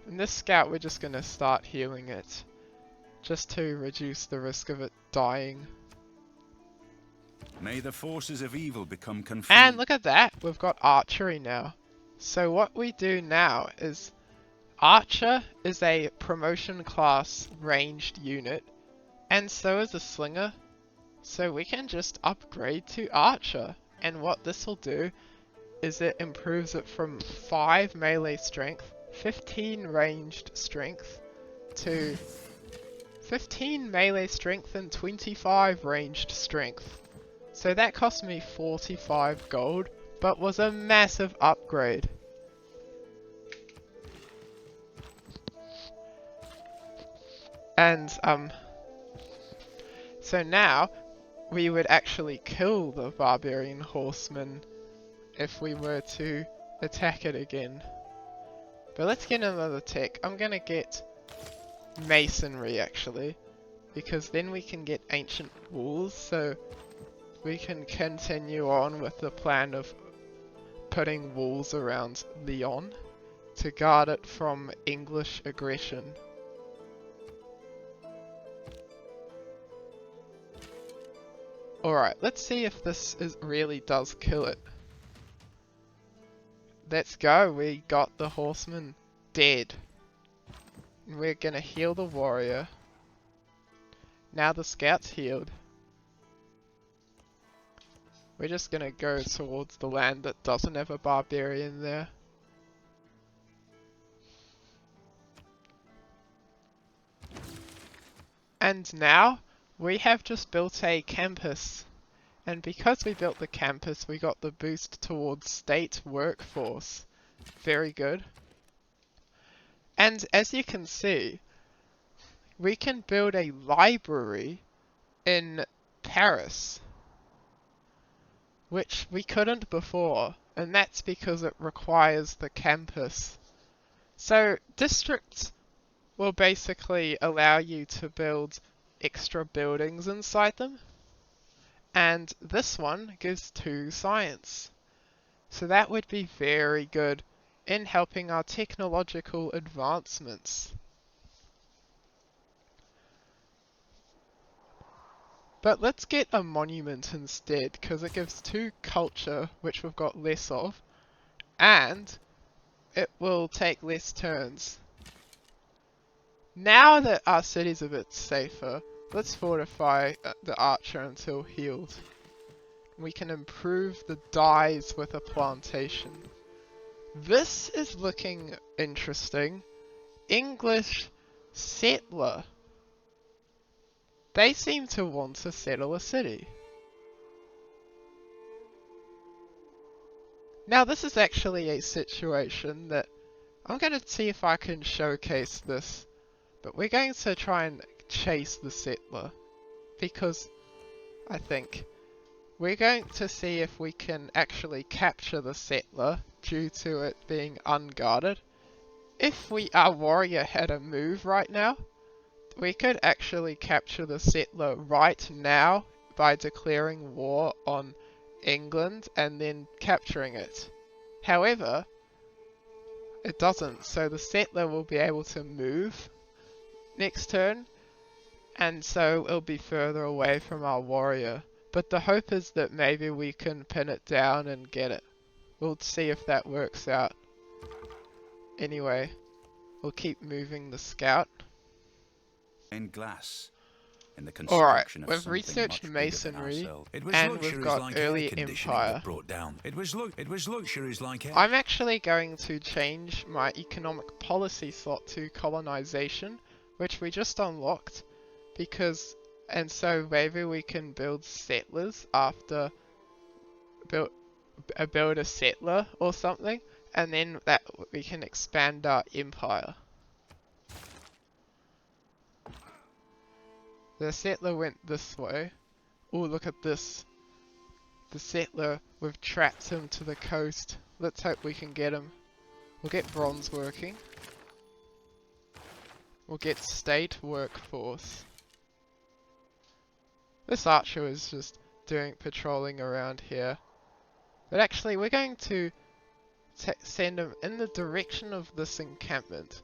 In this scout, we're just going to start healing it, just to reduce the risk of it dying. May the forces of evil become confused. And look at that, we've got archery now. So what we do now is, archer is a promotion class ranged unit, and so is a slinger. So we can just upgrade to archer, and what this will do is it improves it from 5 melee strength, 15 ranged strength, to 15 melee strength and 25 ranged strength. So that cost me 45 gold, but was a massive upgrade. And so now we would actually kill the barbarian horseman if we were to attack it again. But let's get another tech. I'm gonna get masonry actually, because then we can get ancient walls, so we can continue on with the plan of putting walls around Lyon to guard it from English aggression. Alright, let's see if this really does kill it. Let's go, we got the horseman dead. We're gonna heal the warrior. Now the scout's healed. We're just gonna go towards the land that doesn't have a barbarian there. And now we have just built a campus. And because we built the campus, we got the boost towards state workforce. Very good. And as you can see, we can build a library in Paris, which we couldn't before, and that's because it requires the campus. So districts will basically allow you to build extra buildings inside them, and this one gives 2 science. So that would be very good in helping our technological advancements. But let's get a monument instead, because it gives 2 culture, which we've got less of, and it will take less turns. Now that our city's a bit safer, let's fortify the archer until healed. We can improve the dyes with a plantation. This is looking interesting. English settler. They seem to want to settle a city. Now this is actually a situation that I'm going to see if I can showcase this, but we're going to try and chase the settler, because I think we're going to see if we can actually capture the settler due to it being unguarded. If our warrior had a move right now, we could actually capture the settler right now by declaring war on England and then capturing it. However, it doesn't, so the settler will be able to move next turn, and so it'll be further away from our warrior. But the hope is that maybe we can pin it down and get it. We'll see if that works out. Anyway, we'll keep moving the scout. In glass, in the Alright, construction of we've something researched much bigger than masonry, ourselves. It was and we've luxuries got like air early conditioning empire. that brought down. It was luxuries like air. I'm actually going to change my economic policy slot to colonization, which we just unlocked, because, and so maybe we can build settlers after build a settler or something, and then that we can expand our empire. The settler went this way. Oh, look at this. The settler, we've trapped him to the coast. Let's hope we can get him. We'll get bronze working. We'll get state workforce. This archer is just patrolling around here. But actually, we're going to send him in the direction of this encampment,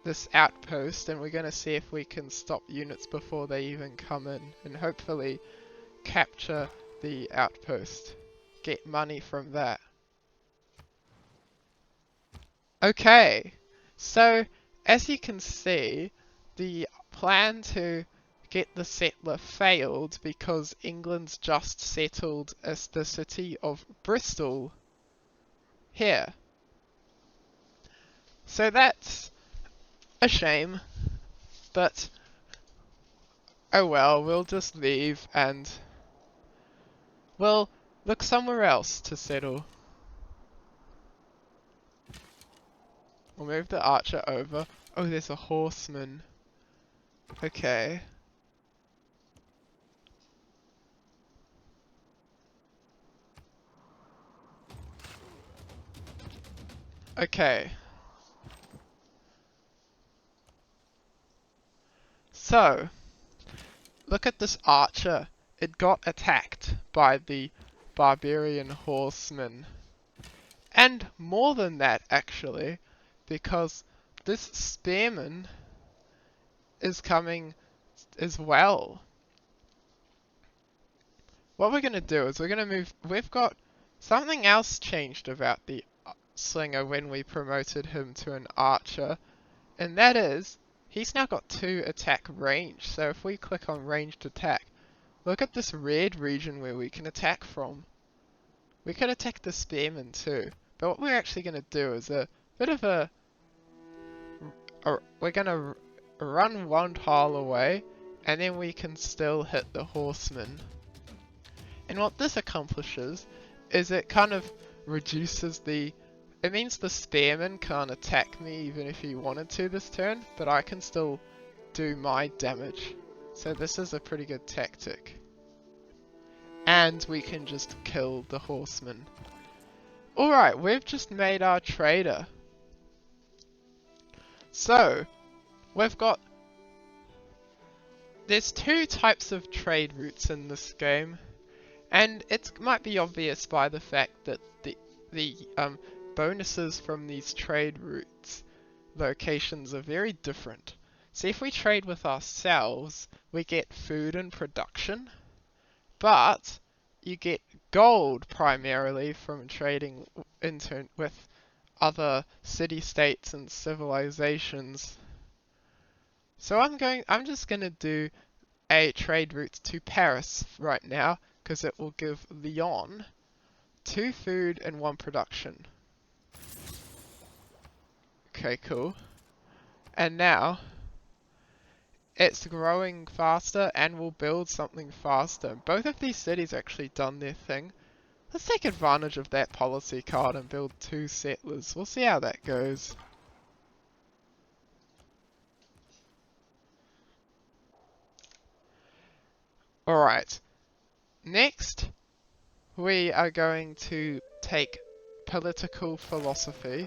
this outpost, and we're going to see if we can stop units before they even come in, and hopefully capture the outpost. Get money from that. Okay, so as you can see, the plan to get the settler failed because England's just settled as the city of Bristol here. So that's a shame, but oh well, we'll just leave and we'll look somewhere else to settle. We'll move the archer over. Oh, there's a horseman. Okay. Okay. So, look at this archer. It got attacked by the barbarian horseman. And more than that, actually, because this spearman is coming as well. What we're going to do is we're going to move... We've got something else changed about the slinger when we promoted him to an archer. And that is, he's now got 2 attack range. So if we click on ranged attack, look at this red region where we can attack from. We could attack the spearman too. But what we're actually going to do is a bit of a... we're going to run 1 tile away, and then we can still hit the horseman. And what this accomplishes is it kind of reduces the... It means the spearman can't attack me even if he wanted to this turn, but I can still do my damage. So this is a pretty good tactic. And we can just kill the horseman. Alright, we've just made our trader. So, we've got... There's 2 types of trade routes in this game. And it might be obvious by the fact that the bonuses from these trade routes locations are very different. See, if we trade with ourselves, we get food and production. But you get gold primarily from trading with other city-states and civilizations. So I'm just gonna do a trade route to Paris right now, because it will give Lyon 2 food and 1 production. Okay, cool. And now it's growing faster and will build something faster. Both of these cities actually done their thing. Let's take advantage of that policy card and build 2 settlers. We'll see how that goes. Alright. Next, we are going to take political philosophy,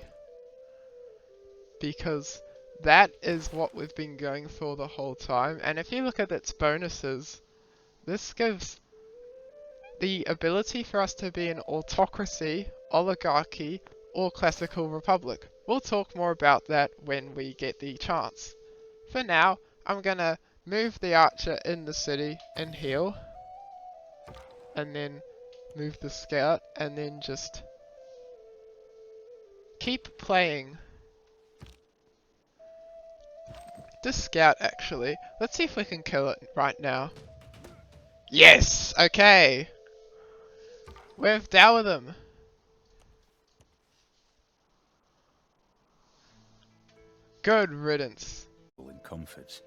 because that is what we've been going for the whole time. And if you look at its bonuses, this gives the ability for us to be an autocracy, oligarchy, or classical republic. We'll talk more about that when we get the chance. For now, I'm gonna move the archer in the city and heal, and then move the scout, and then just keep playing. This scout, actually, let's see if we can kill it right now. Yes! Okay! We've dealt with him. Good riddance. And comforts.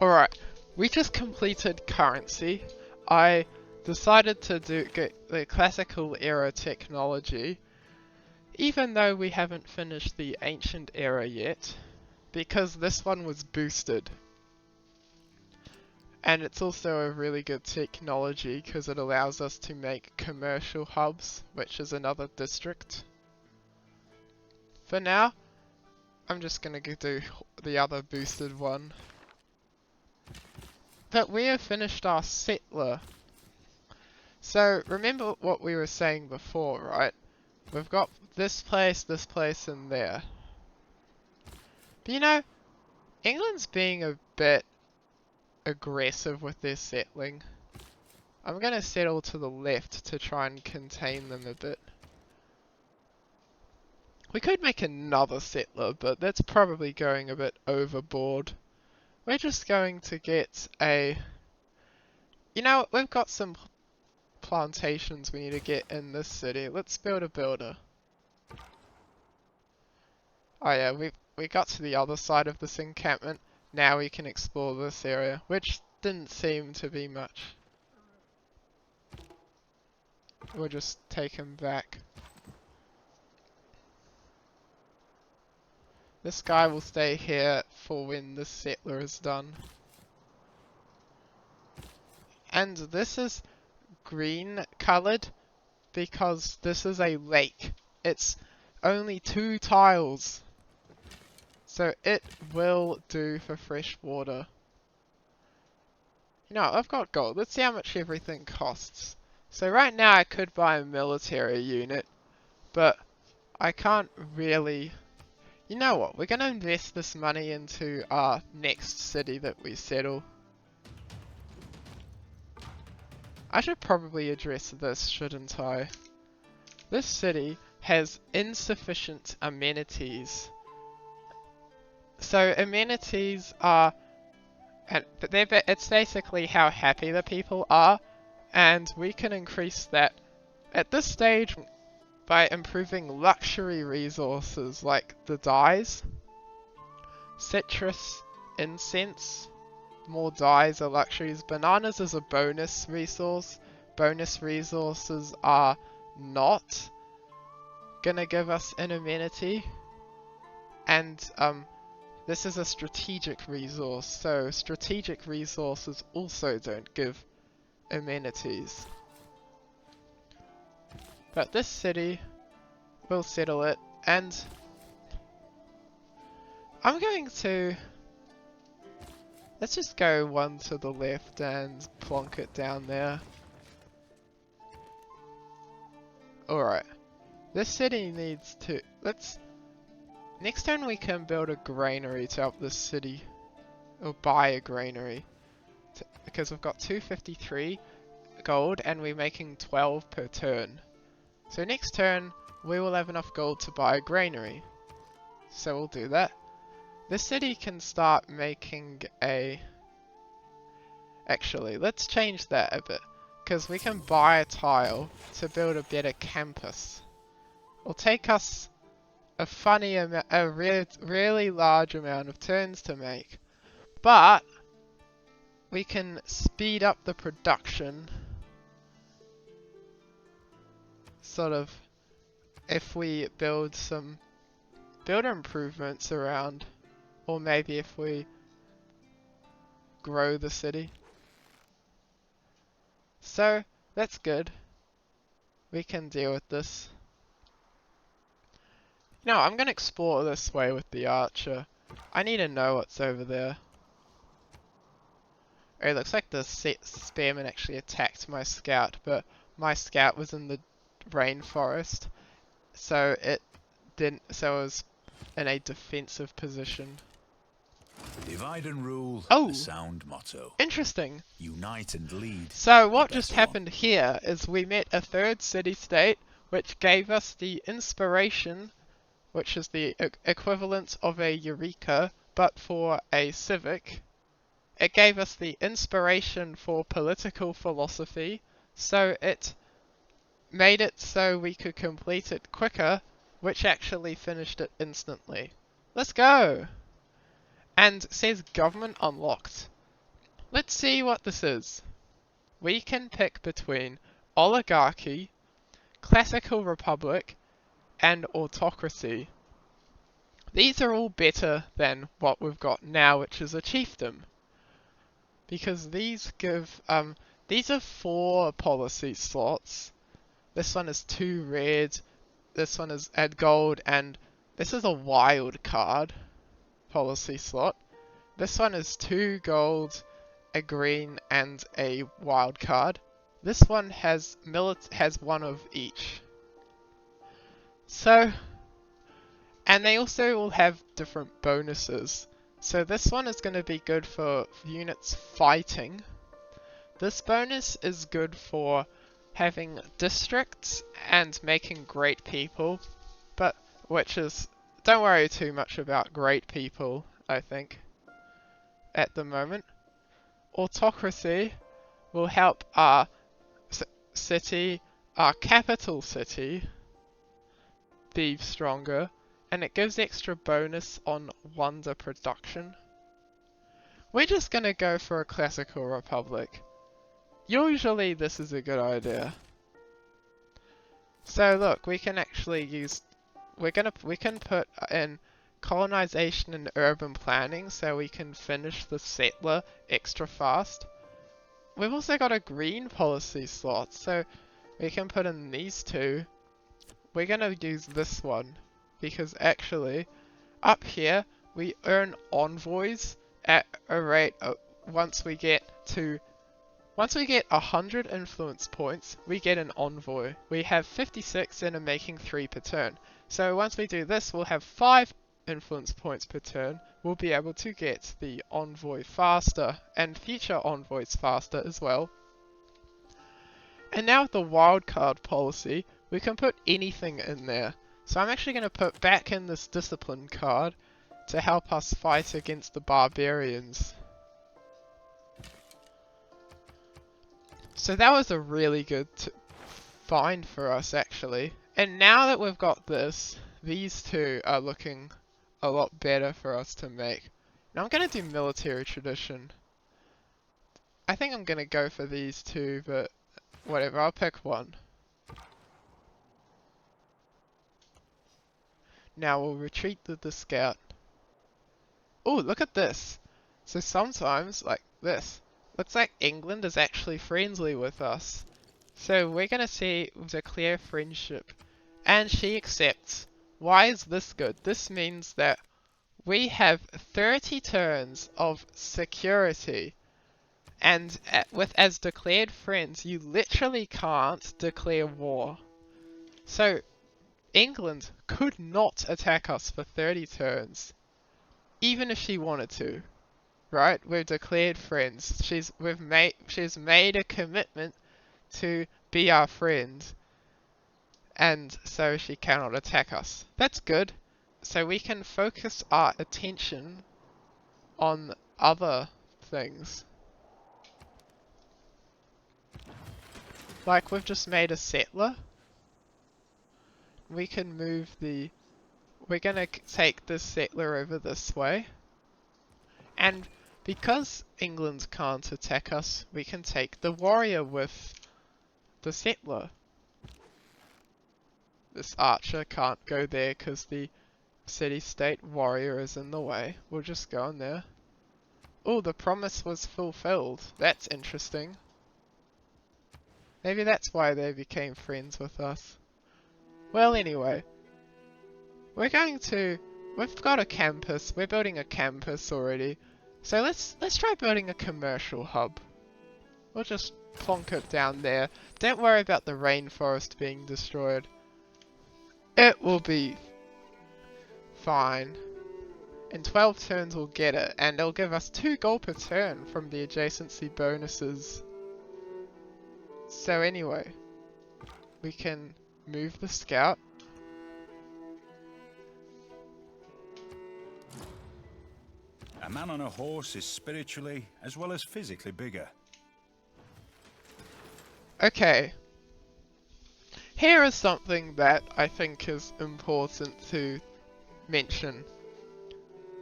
Alright, we just completed currency. I decided to get the classical era technology, even though we haven't finished the ancient era yet, because this one was boosted. And it's also a really good technology because it allows us to make commercial hubs, which is another district. For now, I'm just gonna do the other boosted one. But we have finished our settler. So remember what we were saying before, right? We've got this place, and there. But you know, England's being a bit aggressive with their settling. I'm gonna settle to the left to try and contain them a bit. We could make another settler, but that's probably going a bit overboard. We're just going to get a... You know, we've got some plantations we need to get in this city. Let's build a builder. Oh yeah, we got to the other side of this encampment. Now we can explore this area, which didn't seem to be much. We'll just take him back. This guy will stay here for when the settler is done. And this is green coloured because this is a lake. It's only 2 tiles. So it will do for fresh water. You know, I've got gold. Let's see how much everything costs. So right now I could buy a military unit, but I can't really... You know what? We're going to invest this money into our next city that we settle. I should probably address this, shouldn't I? This city has insufficient amenities. So amenities are, it's basically how happy the people are, and we can increase that at this stage by improving luxury resources like the dyes, citrus, incense. More dyes are luxuries. Bananas is a bonus resource. Bonus resources are not gonna give us an amenity. And this is a strategic resource, so strategic resources also don't give amenities. But this city will settle it, and I'm going to... Let's just go one to the left and plonk it down there. Alright. This city needs to... Next turn we can build a granary to help this city. Or buy a granary. Because we've got 253 gold and we're making 12 per turn. So next turn we will have enough gold to buy a granary. So we'll do that. This city can start making a... Actually, let's change that a bit. Because we can buy a tile to build a better campus. It'll take us a really large amount of turns to make. But we can speed up the production. Sort of, if we build some builder improvements around. Or maybe if we grow the city. So, that's good. We can deal with this. Now, I'm going to explore this way with the archer. I need to know what's over there. Oh, it looks like the spearman actually attacked my scout, but my scout was in the rainforest, so it didn't. So it was in a defensive position. Divide and rule, Oh, the sound motto. interesting. Unite and lead. So what the just better one. happened here is we met a third city-state, which gave us the inspiration, which is the equivalent of a Eureka, but for a civic. It gave us the inspiration for political philosophy, so it made it so we could complete it quicker, which actually finished it instantly. Let's go! And it says government unlocked. Let's see what this is. We can pick between oligarchy, classical republic, and autocracy. These are all better than what we've got now, which is a chiefdom. Because these give, these are 4 policy slots. This one is 2 red, this one is add gold, and this is a wild card policy slot. This one is 2 gold, a green, and a wild card. This one has has 1 of each. So, and they also all have different bonuses. So this one is going to be good for units fighting. This bonus is good for having districts and making great people, but which is, don't worry too much about great people, I think, at the moment. Autocracy will help our city, our capital city, be stronger, and it gives extra bonus on wonder production. We're just gonna go for a classical republic. Usually this is a good idea. So look, we can actually use, we can put in colonization and urban planning so we can finish the settler extra fast. We've also got a green policy slot, so we can put in these 2. We're gonna use this one because actually up here we earn envoys at a rate of, once we get 100 influence points, we get an envoy. We have 56 and are making 3 per turn. So once we do this, we'll have 5 influence points per turn. We'll be able to get the envoy faster, and future envoys faster as well. And now with the wildcard policy, we can put anything in there. So I'm actually going to put back in this discipline card to help us fight against the barbarians. So that was a really good find for us actually. And now that we've got this, these 2 are looking a lot better for us to make. Now I'm going to do military tradition. I think I'm going to go for these 2, but whatever, I'll pick one. Now we'll retreat with the scout. Oh, look at this. So sometimes, like this, looks like England is actually friendly with us. So we're going to declare friendship. And she accepts. Why is this good? This means that we have 30 turns of security. And as declared friends, you literally can't declare war. So England could not attack us for 30 turns. Even if she wanted to. Right? We're declared friends. She's made a commitment to be our friend. And so she cannot attack us. That's good. So we can focus our attention on other things. Like we've just made a settler. We can move the... We're gonna take this settler over this way. And because England can't attack us, we can take the warrior with the settler. This archer can't go there because the city-state warrior is in the way. We'll just go in there. Oh, the promise was fulfilled. That's interesting. Maybe that's why they became friends with us. Well, anyway. We're going to we've got a campus. We're building a campus already. So let's try building a commercial hub. We'll just plonk it down there. Don't worry about the rainforest being destroyed. It will be fine. In 12 turns we'll get it, and it'll give us 2 gold per turn from the adjacency bonuses. So anyway, we can move the scout. A man on a horse is spiritually as well as physically bigger. Okay. Here is something that I think is important to mention.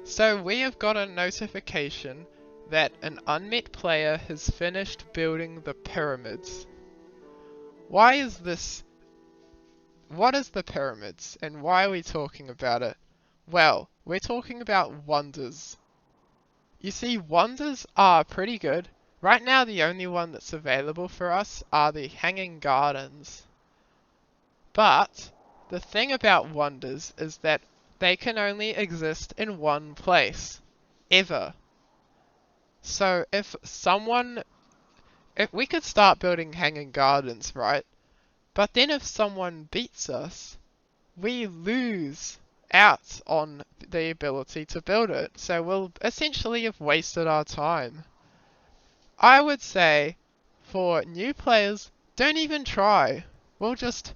So we have got a notification that an unmet player has finished building the pyramids. Why is this? What is the pyramids and why are we talking about it? Well, we're talking about wonders. You see, wonders are pretty good. Right now the only one that's available for us are the Hanging Gardens. But the thing about wonders is that they can only exist in one place. Ever. So if we could start building Hanging Gardens, right? But then if someone beats us, we lose out on the ability to build it. So we'll essentially have wasted our time. I would say, for new players, don't even try. We'll just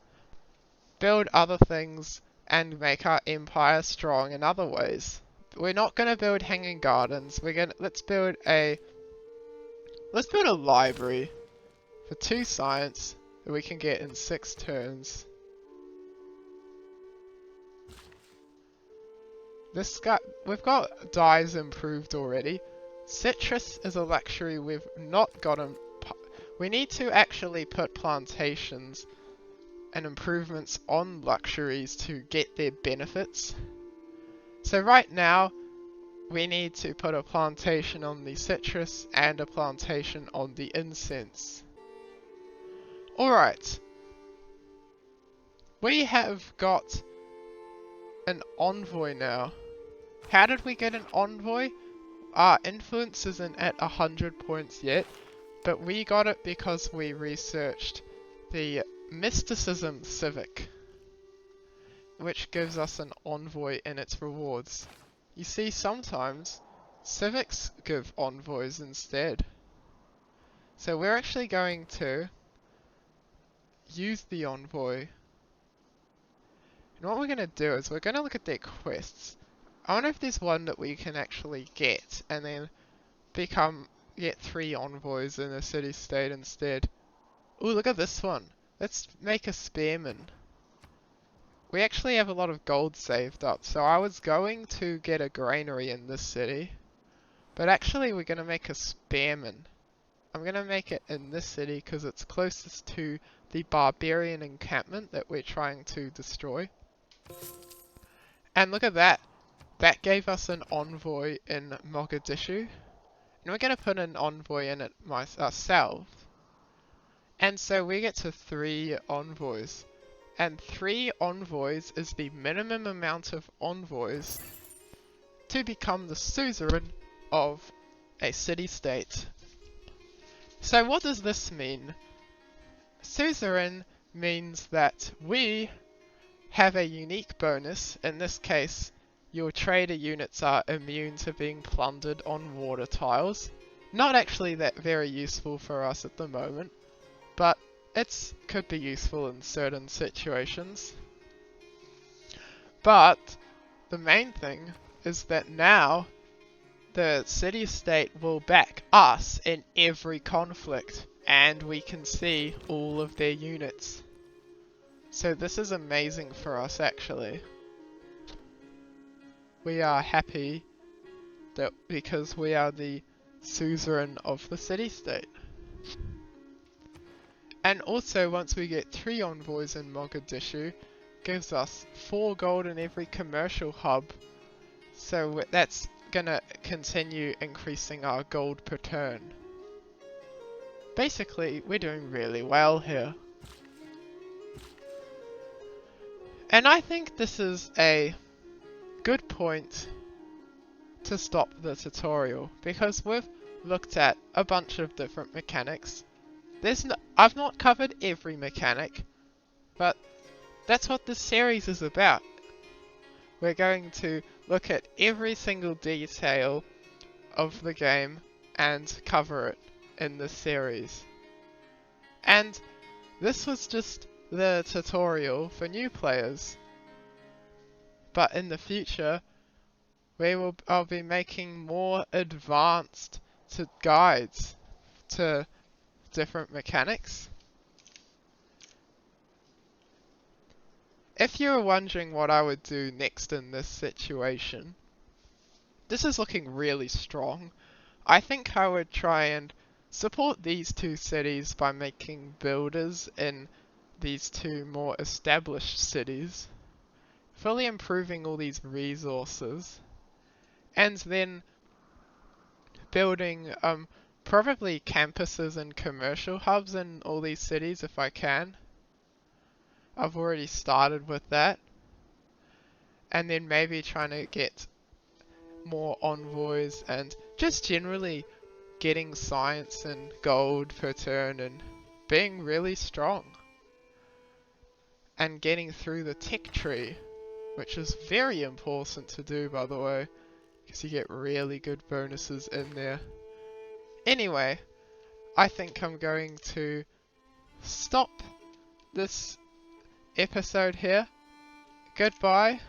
build other things and make our empire strong in other ways. We're not going to build Hanging Gardens. Let's build a library for 2 science that we can get in 6 turns. We've got dyes improved already. Citrus is a luxury we've not gotten. We need to actually put plantations and improvements on luxuries to get their benefits. So right now, we need to put a plantation on the citrus and a plantation on the incense. Alright. We have got an envoy now. How did we get an envoy? Our influence isn't at 100 points yet, but we got it because we researched the Mysticism Civic, which gives us an envoy in its rewards. You see, sometimes civics give envoys instead. So we're actually going to use the envoy. And what we're going to do is we're going to look at their quests. I wonder if there's one that we can actually get and then get 3 envoys in a city-state instead. Ooh, look at this one. Let's make a spearman. We actually have a lot of gold saved up, so I was going to get a granary in this city. But actually we're going to make a spearman. I'm going to make it in this city because it's closest to the barbarian encampment that we're trying to destroy. And look at that. That gave us an envoy in Mogadishu. And we're going to put an envoy in it ourselves. And so we get to 3 envoys. And 3 envoys is the minimum amount of envoys to become the suzerain of a city-state. So what does this mean? Suzerain means that we have a unique bonus. In this case, your trader units are immune to being plundered on water tiles. Not actually that very useful for us at the moment, but it could be useful in certain situations. But the main thing is that now the city-state will back us in every conflict, and we can see all of their units. So this is amazing for us actually. We are happy that because we are the suzerain of the city-state. And also once we get 3 envoys in Mogadishu, gives us 4 gold in every commercial hub. So that's gonna continue increasing our gold per turn. Basically, we're doing really well here. And I think this is a good point to stop the tutorial, because we've looked at a bunch of different mechanics. I've not covered every mechanic, but that's what this series is about. We're going to look at every single detail of the game and cover it in this series. And this was just the tutorial for new players. But in the future, I'll be making more advanced guides to different mechanics. If you're wondering what I would do next in this situation, this is looking really strong. I think I would try and support these two cities by making builders in these two more established cities, fully improving all these resources, and then building probably campuses and commercial hubs in all these cities if I can. I've already started with that. And then maybe trying to get more envoys and just generally getting science and gold per turn and being really strong. And getting through the tech tree, which is very important to do, by the way, because you get really good bonuses in there. Anyway, I think I'm going to stop this episode here. Goodbye.